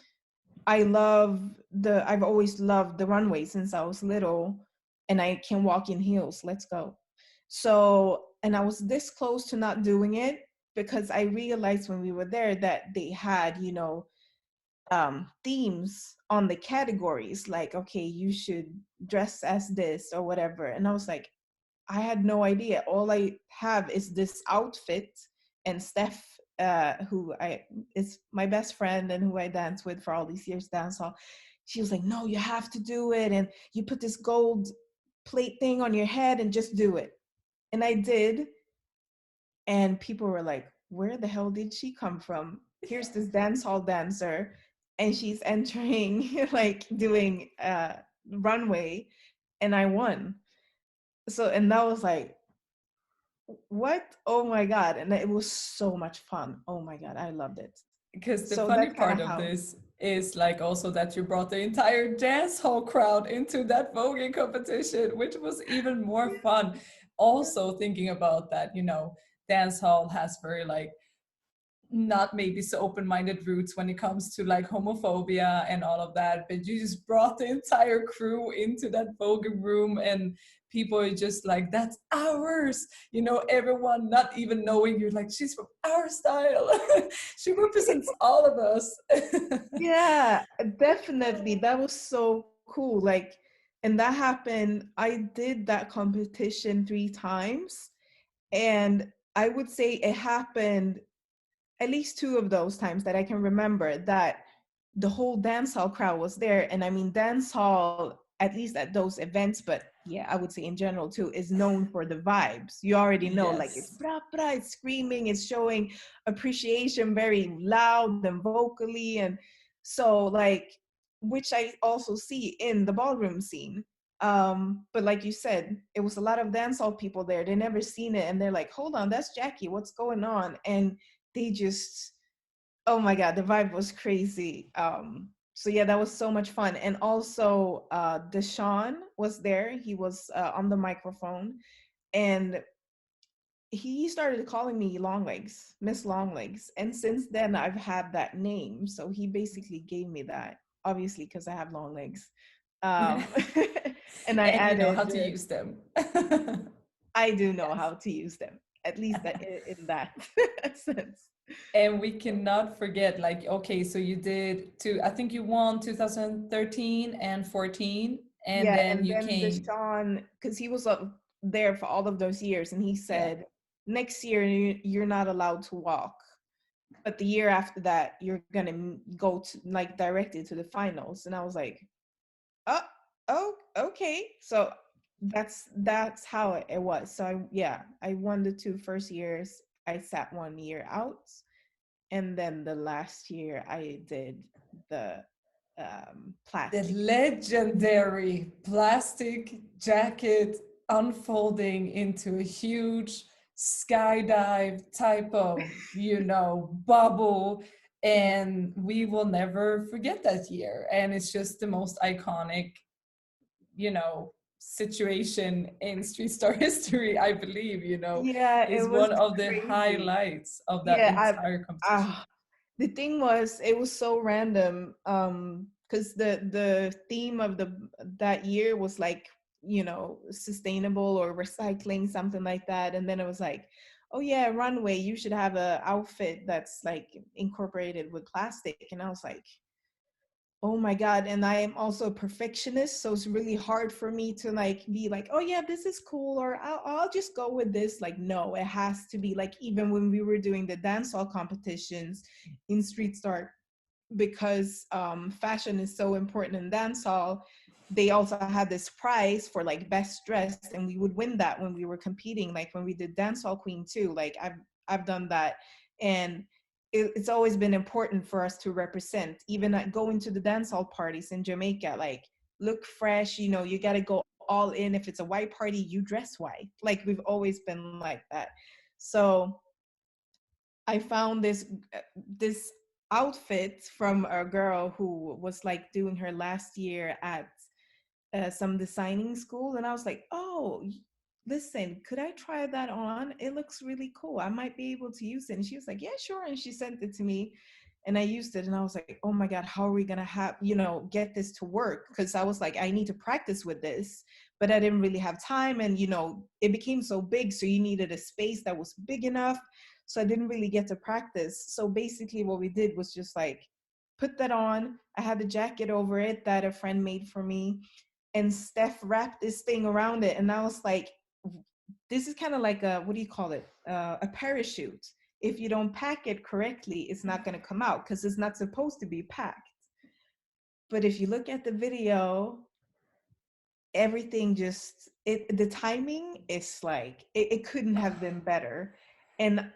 [SPEAKER 3] I've always loved the runway since I was little, and I can walk in heels. Let's go. So, and I was this close to not doing it. because I realized when we were there that they had, you know, themes on the categories, like, okay, you should dress as this or whatever. And I was like, I had no idea. All I have is this outfit. And Steph, who I is my best friend and who I danced with for all these years, dancehall, she was like, no, you have to do it. And you put this gold plate thing on your head and just do it. And I did. And people were like, where the hell did she come from? Here's this dance hall dancer, and she's entering, like doing runway, and I won. So, and that was like, what? Oh my God. And it was so much fun. Oh my God, I loved it.
[SPEAKER 4] Because the
[SPEAKER 3] So
[SPEAKER 4] funny
[SPEAKER 3] that's kind
[SPEAKER 4] part
[SPEAKER 3] of
[SPEAKER 4] of
[SPEAKER 3] how.
[SPEAKER 4] this is like also that you brought the entire dance hall crowd into that voguing competition, which was even more fun. Also thinking about that, you know, dance hall has very like not maybe so open-minded roots when it comes to like homophobia and all of that, but you just brought the entire crew into that voguing room, and people are just like, that's ours, you know, everyone not even knowing, you're like, she's from our style. She represents all of us.
[SPEAKER 3] Yeah, definitely. That was so cool. Like, and that happened. I did that competition 3 times. And I would say it happened at least 2 of those times that I can remember that the whole dancehall crowd was there. And I mean, dancehall, at least at those events, but yeah, I would say in general too, is known for the vibes. You already know, like it's
[SPEAKER 4] Yes.
[SPEAKER 3] bra bra, it's screaming, it's showing appreciation very loud and vocally. And so, like, which I also see in the ballroom scene. But like you said, it was a lot of dancehall people there. They never seen it, and they're like, hold on, that's Jackie, what's going on? And they just, oh my God, the vibe was crazy. So yeah, that was so much fun. And also Deshaun was there. He was on the microphone, and he started calling me Long Legs, Miss Long Legs. And since then I've had that name. So he basically gave me that, obviously because I have long legs. um and I
[SPEAKER 4] And you know
[SPEAKER 3] added,
[SPEAKER 4] how to use them.
[SPEAKER 3] I do know
[SPEAKER 4] Yes.
[SPEAKER 3] how to use them, at least that in that sense.
[SPEAKER 4] And we cannot forget, like, okay, so you did two, I think you won 2013 and 14, and
[SPEAKER 3] Yeah,
[SPEAKER 4] then
[SPEAKER 3] and
[SPEAKER 4] you
[SPEAKER 3] then
[SPEAKER 4] came.
[SPEAKER 3] Deshaun, because he was up there for all of those years, and he
[SPEAKER 4] Yeah.
[SPEAKER 3] said, next year you're not allowed to walk, but the year after that you're gonna go to like directly to the finals. And I was like, oh, oh, okay. So that's how it was. So yeah, I won the 2 first years. I sat 1 year out, and then the last year I did the
[SPEAKER 4] The
[SPEAKER 3] plastic.
[SPEAKER 4] legendary plastic jacket unfolding into a huge skydive type of, you know, bubble. And we will never forget that year. And it's just the most iconic, you know, situation in street star history, I believe, you know,
[SPEAKER 3] Yeah, it
[SPEAKER 4] is
[SPEAKER 3] was
[SPEAKER 4] one of the
[SPEAKER 3] crazy.
[SPEAKER 4] highlights of that
[SPEAKER 3] Yeah,
[SPEAKER 4] entire competition.
[SPEAKER 3] the thing was, it was so random. Because the theme of the that year was like, you know, sustainable or recycling, something like that. And then it was like, oh yeah, runway, you should have a outfit that's like incorporated with plastic. And I was like, oh my God. And I am also a perfectionist, so it's really hard for me to like be like, oh yeah, this is cool, or I'll just go with this. Like, no, it has to be like, even when we were doing the dancehall competitions in Streetstar, because fashion is so important in dancehall, they also had this prize for like best dressed, and we would win that when we were competing, like when we did Dancehall Queen too. Like I've done that. And it's always been important for us to represent, even at going to the dancehall parties in Jamaica, like look fresh, you know, you got to go all in. If it's a white party, you dress white. Like we've always been like that. So I found this outfit from a girl who was like doing her last year at some designing school, and I was like, oh, listen, could I try that on? It looks really cool. I might be able to use it. And she was like, yeah, sure. And she sent it to me, and I used it, and I was like, oh my God, how are we gonna have, get this to work? Because I was like, I need to practice with this, but I didn't really have time. And, it became so big. So you needed a space that was big enough. So I didn't really get to practice. So basically what we did was just like, put that on. I had a jacket over it that a friend made for me, and Steph wrapped this thing around it. And I was like, this is kind of like a, what do you call it? A parachute. If you don't pack it correctly, it's not going to come out because it's not supposed to be packed. But if you look at the video, everything just, the timing is like, it couldn't have been better. And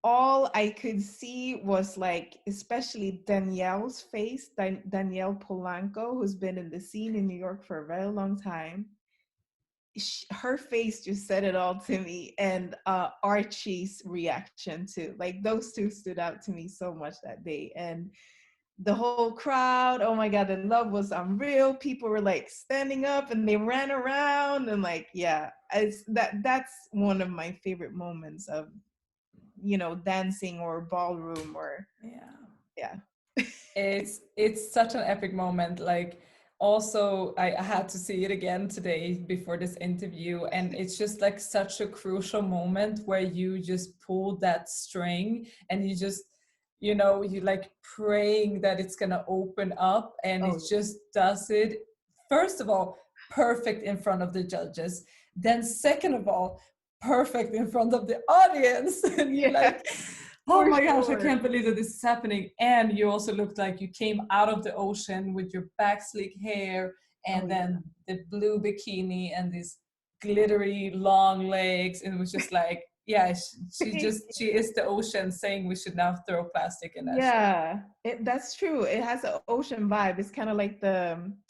[SPEAKER 3] all I could see was like, especially Danielle's face, Danielle Polanco, who's been in the scene in New York for a very long time. Her face just said it all to me, and Archie's reaction too. Like those two stood out to me so much that day. And the whole crowd, oh my God, the love was unreal. People were like standing up and they ran around, and like, yeah, that's one of my favorite moments of, dancing or ballroom or yeah.
[SPEAKER 4] It's such an epic moment. Like, also I had to see it again today before this interview, and it's just like such a crucial moment where you just pull that string and you just, you like praying that it's gonna open up, and it just does it. First of all, perfect in front of the judges, then second of all, perfect in front of the audience. And you're like, oh my gosh, I can't believe that this is happening. And you also looked like you came out of the ocean with your back slick hair, and then the blue bikini and these glittery long legs. And it was just like, yeah, she is the ocean saying we should now throw plastic in that.
[SPEAKER 3] Yeah, that's true. It has an ocean vibe. It's kind of like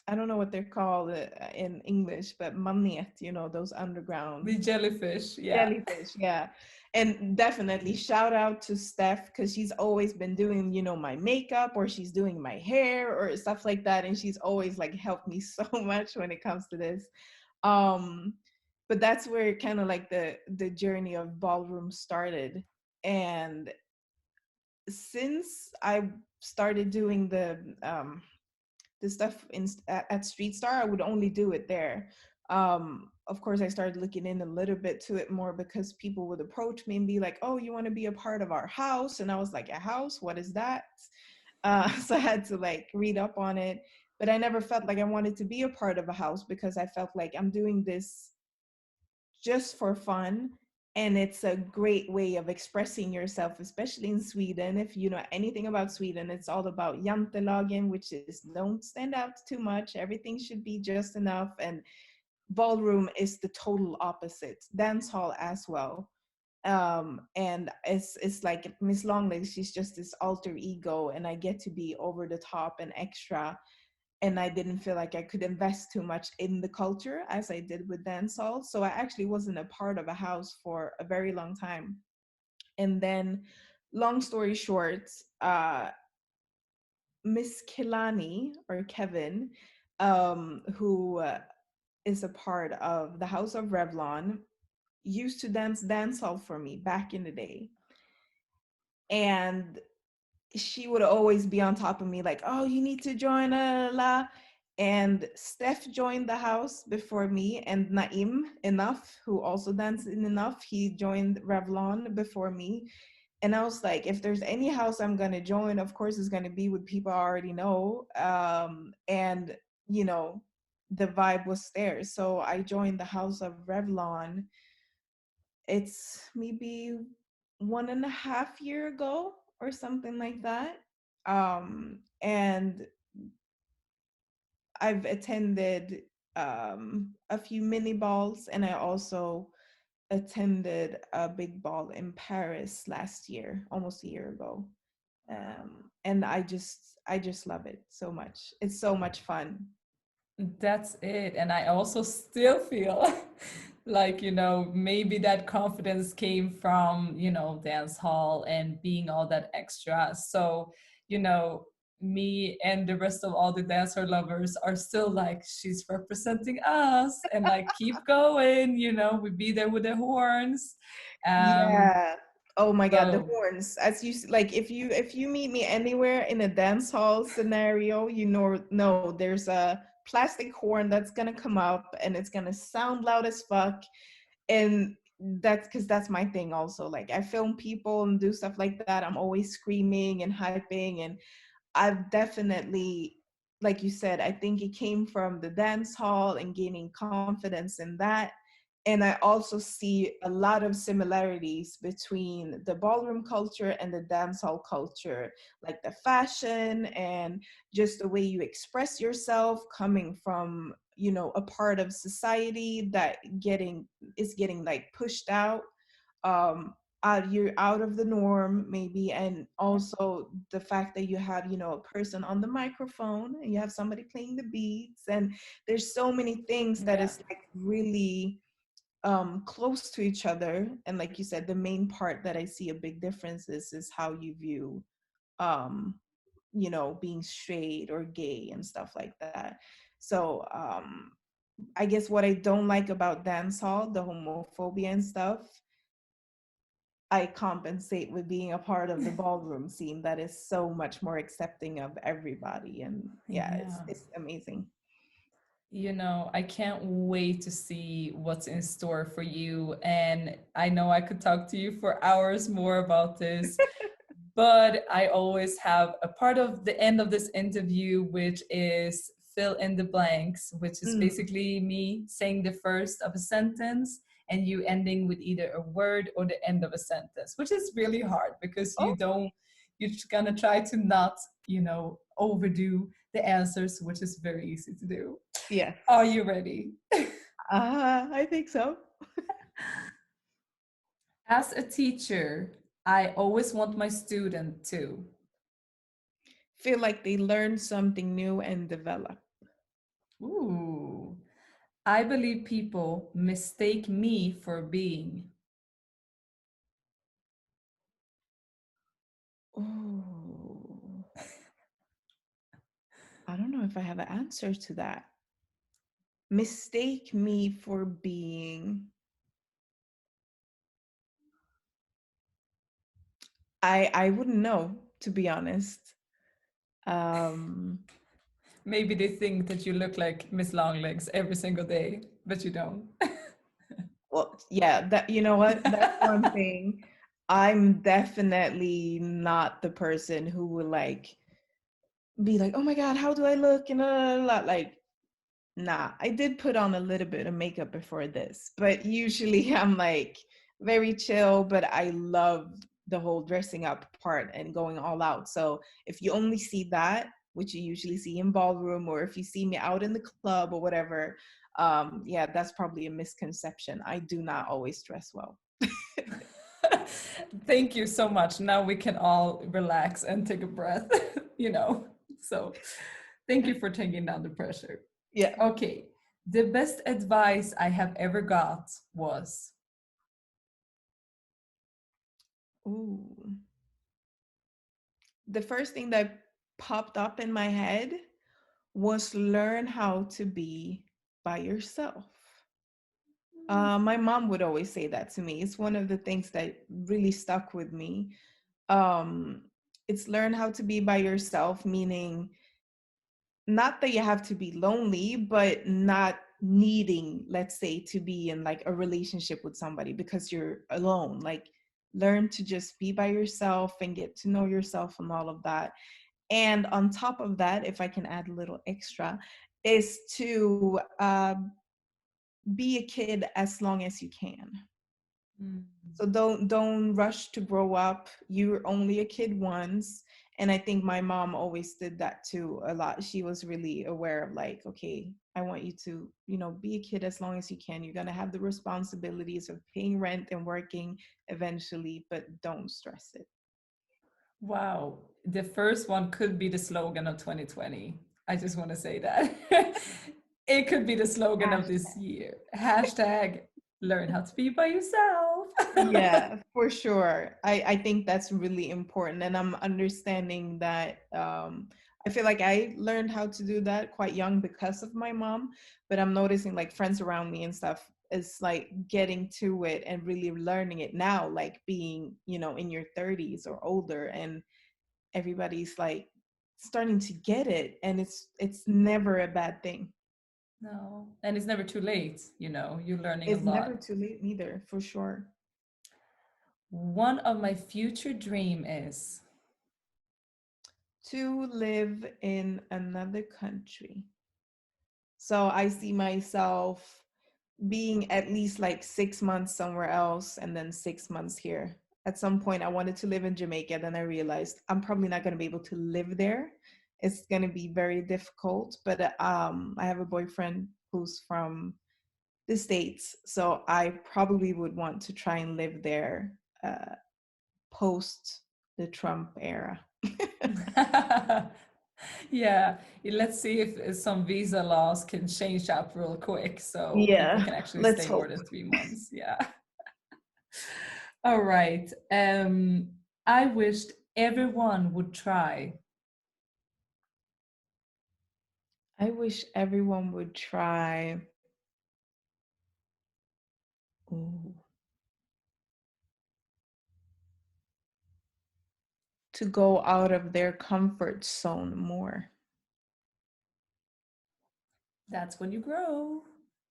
[SPEAKER 3] I don't know what they're called in English, but manet, those underground.
[SPEAKER 4] The jellyfish,
[SPEAKER 3] Jellyfish, yeah. And definitely shout out to Steph, because she's always been doing, my makeup, or she's doing my hair or stuff like that. And she's always like helped me so much when it comes to this. But that's where kind of like the journey of ballroom started. And since I started doing the stuff at Streetstar, I would only do it there. Of course, I started looking in a little bit to it more because people would approach me and be like, oh, you want to be a part of our house? And I was like, a house? What is that? So I had to like read up on it. But I never felt like I wanted to be a part of a house, because I felt like I'm doing this just for fun. And it's a great way of expressing yourself, especially in Sweden. If you know anything about Sweden, it's all about jantelagen, which is don't stand out too much. Everything should be just enough. And ballroom is the total opposite. Dancehall as well. And it's like Miss Long Legs, she's just this alter ego, and I get to be over the top and extra. And I didn't feel like I could invest too much in the culture as I did with dancehall. So I actually wasn't a part of a house for a very long time. And then, long story short, Miss Kilani, or Kevin, who is a part of the House of Revlon, used to dance dancehall for me back in the day. And she would always be on top of me like, oh, you need to join la. And Steph joined the house before me, and Naim Enough, who also danced in Enough, he joined Revlon before me. And I was like, if there's any house I'm going to join, of course it's going to be with people I already know. And, the vibe was there. So I joined the House of Revlon. It's maybe 1.5 years ago or something like that. And I've attended a few mini balls, and I also attended a big ball in Paris last year, almost a year ago. And I just love it so much. It's so much fun.
[SPEAKER 4] That's it. And I also still feel like, maybe that confidence came from, dance hall and being all that extra. So, me and the rest of all the dancer lovers are still like, she's representing us, and like, keep going, we be there with the horns.
[SPEAKER 3] Yeah. Oh my God, the
[SPEAKER 4] So
[SPEAKER 3] horns. As you like, if you meet me anywhere in a dance hall scenario, no, there's a plastic horn that's gonna come up and it's gonna sound loud as fuck. And that's because that's my thing also. Like I film people and do stuff like that. I'm always screaming and hyping, and I've definitely, like you said, I think it came from the dance hall and gaining confidence in that. And I also see a lot of similarities between the ballroom culture and the dance hall culture, like the fashion and just the way you express yourself coming from, a part of society that getting like pushed out, you're out of the norm maybe. And also the fact that you have, a person on the microphone and you have somebody playing the beats, and there's so many things that
[SPEAKER 4] yeah.
[SPEAKER 3] is like really close to each other. And like you said, the main part that I see a big difference is how you view um being straight or gay and stuff like that. So I guess what I don't like about dancehall, the homophobia and stuff, I compensate with being a part of the ballroom scene that is so much more accepting of everybody. And yeah, it's
[SPEAKER 4] Yeah.
[SPEAKER 3] it's amazing.
[SPEAKER 4] I can't wait to see what's in store for you. And I know I could talk to you for hours more about this, but I always have a part of the end of this interview, which is fill in the blanks, which is
[SPEAKER 3] Mm,
[SPEAKER 4] basically me saying the first of a sentence and you ending with either a word or the end of a sentence, which is really hard because
[SPEAKER 3] oh,
[SPEAKER 4] you're just gonna try to not, overdo the answers, which is very easy to do.
[SPEAKER 3] yes.
[SPEAKER 4] Are you ready?
[SPEAKER 3] I think so.
[SPEAKER 4] As a teacher, I always want my student to.
[SPEAKER 3] Feel like they learn something new and develop.
[SPEAKER 4] Ooh. I believe people mistake me for being.
[SPEAKER 3] Oh, I don't know if I have an answer to that. Mistake me for being. I wouldn't know, to be honest. Um,
[SPEAKER 4] Maybe they think that you look like Miss Long Legs every single day, but you don't.
[SPEAKER 3] well, yeah, that you know what? That's one thing. I'm definitely not the person who would like be like, oh my God, how do I look? And like, nah, I did put on a little bit of makeup before this, but usually I'm like very chill, but I love the whole dressing up part and going all out. So if you only see that, which you usually see in ballroom, or if you see me out in the club or whatever, yeah, that's probably a misconception. I do not always dress well.
[SPEAKER 4] Thank you so much. Now we can all relax and take a breath, you know. So thank you for taking down the pressure.
[SPEAKER 3] Yeah.
[SPEAKER 4] Okay. The best advice I have ever got was,
[SPEAKER 3] Ooh. The first thing that popped up in my head was learn how to be by yourself. My mom would always say that to me. It's one of the things that really stuck with me. Um, it's learn how to be by yourself, meaning not that you have to be lonely, but not needing, let's say, to be in like a relationship with somebody because you're alone. Like, learn to just be by yourself and get to know yourself and all of that. And on top of that, if I can add a little extra, is to be a kid as long as you can.
[SPEAKER 4] mm,
[SPEAKER 3] So don't rush to grow up. You're only a kid once. And I think my mom always did that too a lot. She was really aware of like, okay, I want you to, be a kid as long as you can. You're gonna have the responsibilities of paying rent and working eventually, but don't stress it.
[SPEAKER 4] wow, the first one could be the slogan of 2020. I just want to say that. It could be the slogan of this year. Hashtag learn how to be by yourself.
[SPEAKER 3] Yeah, for sure. I think that's really important. And I'm understanding that I feel like I learned how to do that quite young because of my mom, but I'm noticing like friends around me and stuff, is like getting to it and really learning it now, like being, you know, in your 30s or older, and everybody's like starting to get it, and it's never a bad thing.
[SPEAKER 4] No, and it's never too late. You know, you're learning a
[SPEAKER 3] It's never
[SPEAKER 4] lot.
[SPEAKER 3] too late either, for sure.
[SPEAKER 4] One of my future dream is.
[SPEAKER 3] To live in another country. So I see myself being at least like 6 months somewhere else and then 6 months here. At some point, I wanted to live in Jamaica. Then I realized I'm probably not going to be able to live there. It's going to be very difficult. But I have a boyfriend who's from the States. So I probably would want to try and live there post the Trump era.
[SPEAKER 4] Yeah, let's see if some visa laws can change up real quick so people
[SPEAKER 3] Yeah,
[SPEAKER 4] can actually
[SPEAKER 3] let's
[SPEAKER 4] stay more
[SPEAKER 3] hope.
[SPEAKER 4] than 3 months. Yeah. All right. I wished everyone would try.
[SPEAKER 3] I wish everyone would try. Ooh, to go out of their comfort zone more.
[SPEAKER 4] That's when you grow.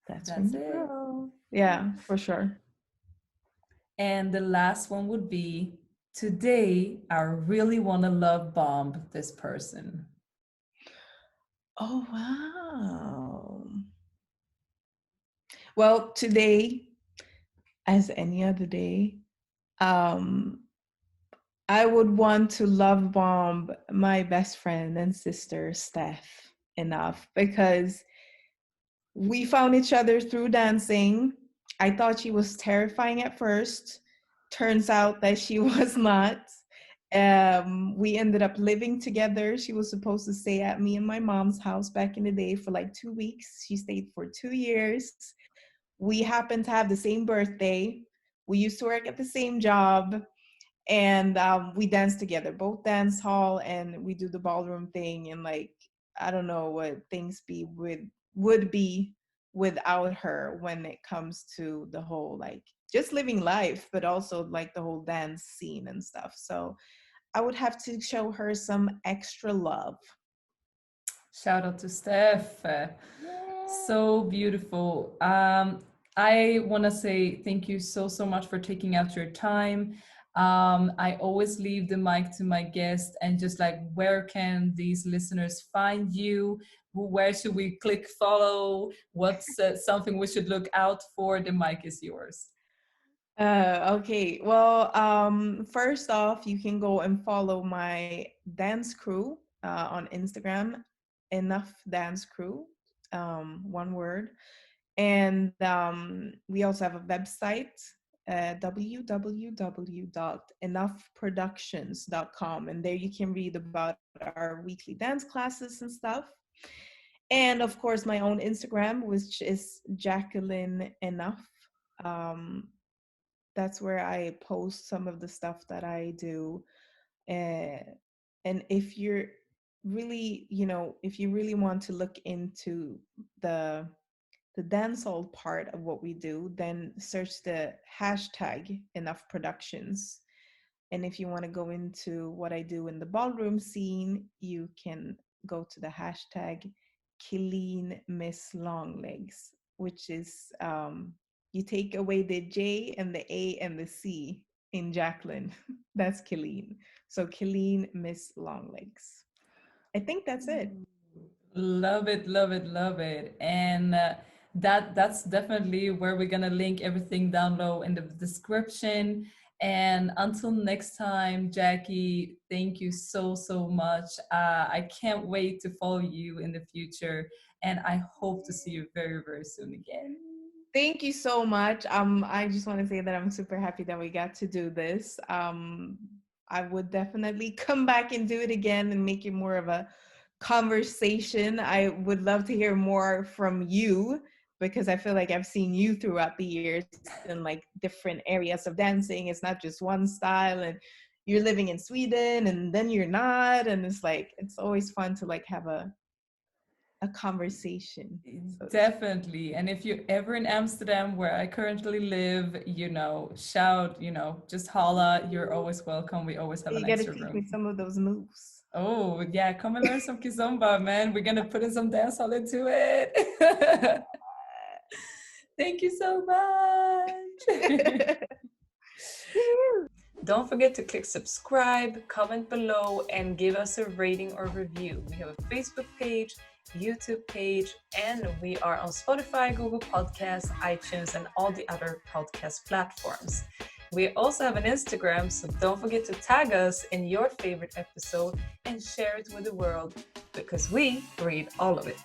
[SPEAKER 3] That's when
[SPEAKER 4] That's
[SPEAKER 3] you
[SPEAKER 4] it.
[SPEAKER 3] grow. Yeah, for sure.
[SPEAKER 4] And the last one would be today, I really want to love bomb this person.
[SPEAKER 3] Oh, wow. Well, today, as any other day, um, I would want to love bomb my best friend and sister, Steph, enough because we found each other through dancing. I thought she was terrifying at first. Turns out that she was not. We ended up living together. She was supposed to stay at me and my mom's house back in the day for like 2 weeks. She stayed for 2 years. We happened to have the same birthday. We used to work at the same job, and we dance together, both dance hall, and we do the ballroom thing. And like, I don't know what things be would be without her when it comes to the whole like just living life, but also like the whole dance scene and stuff. So I would have to show her some extra love.
[SPEAKER 4] Shout out to Steph. So beautiful. I want to say thank you so much for taking out your time. I always leave the mic to my guest and just like, where can these listeners find you? Where should we click follow? What's something we should look out for? The mic is yours.
[SPEAKER 3] Okay. Well, first off, you can go and follow my dance crew on Instagram, Enough Dance Crew, one word. And we also have a website, www.enoughproductions.com. And there you can read about our weekly dance classes and stuff. And of course, my own Instagram, which is JacQueline Enough. Um, that's where I post some of the stuff that I do. Uh, and if you're really, you know, if you really want to look into the dancehall part of what we do, then search the hashtag Enough Productions. And if you want to go into what I do in the ballroom scene, you can go to the hashtag Queline Miss Long Legs, which is you take away the J and the A and the C in JacQueline. That's Queline. So Queline Miss Long Legs. I think that's it.
[SPEAKER 4] Love it, love it, love it. And that's definitely where we're gonna link everything down low in the description. And until next time, Jackie, thank you so much. I can't wait to follow you in the future, and I hope to see you very soon again.
[SPEAKER 3] Thank you so much. I just want to say that I'm super happy that we got to do this. I would definitely come back and do it again and make it more of a conversation. I would love to hear more from you because I feel like I've seen you throughout the years in like different areas of dancing. It's not just one style, and you're living in Sweden and then you're not. And it's like, it's always fun to like have a a conversation. So
[SPEAKER 4] Definitely. And if you're ever in Amsterdam, where I currently live, shout, just holla. You're always welcome. We always have
[SPEAKER 3] you
[SPEAKER 4] an
[SPEAKER 3] gotta
[SPEAKER 4] extra
[SPEAKER 3] teach
[SPEAKER 4] room.
[SPEAKER 3] me some of those moves.
[SPEAKER 4] Oh, yeah. Come and learn some kizomba, man. We're going to put in some dancehall into it. Thank you so much. Don't forget to click subscribe, comment below, and give us a rating or review. We have a Facebook page, YouTube page, and we are on Spotify, Google Podcasts, iTunes, and all the other podcast platforms. We also have an Instagram, so don't forget to tag us in your favorite episode and share it with the world, because we read all of it.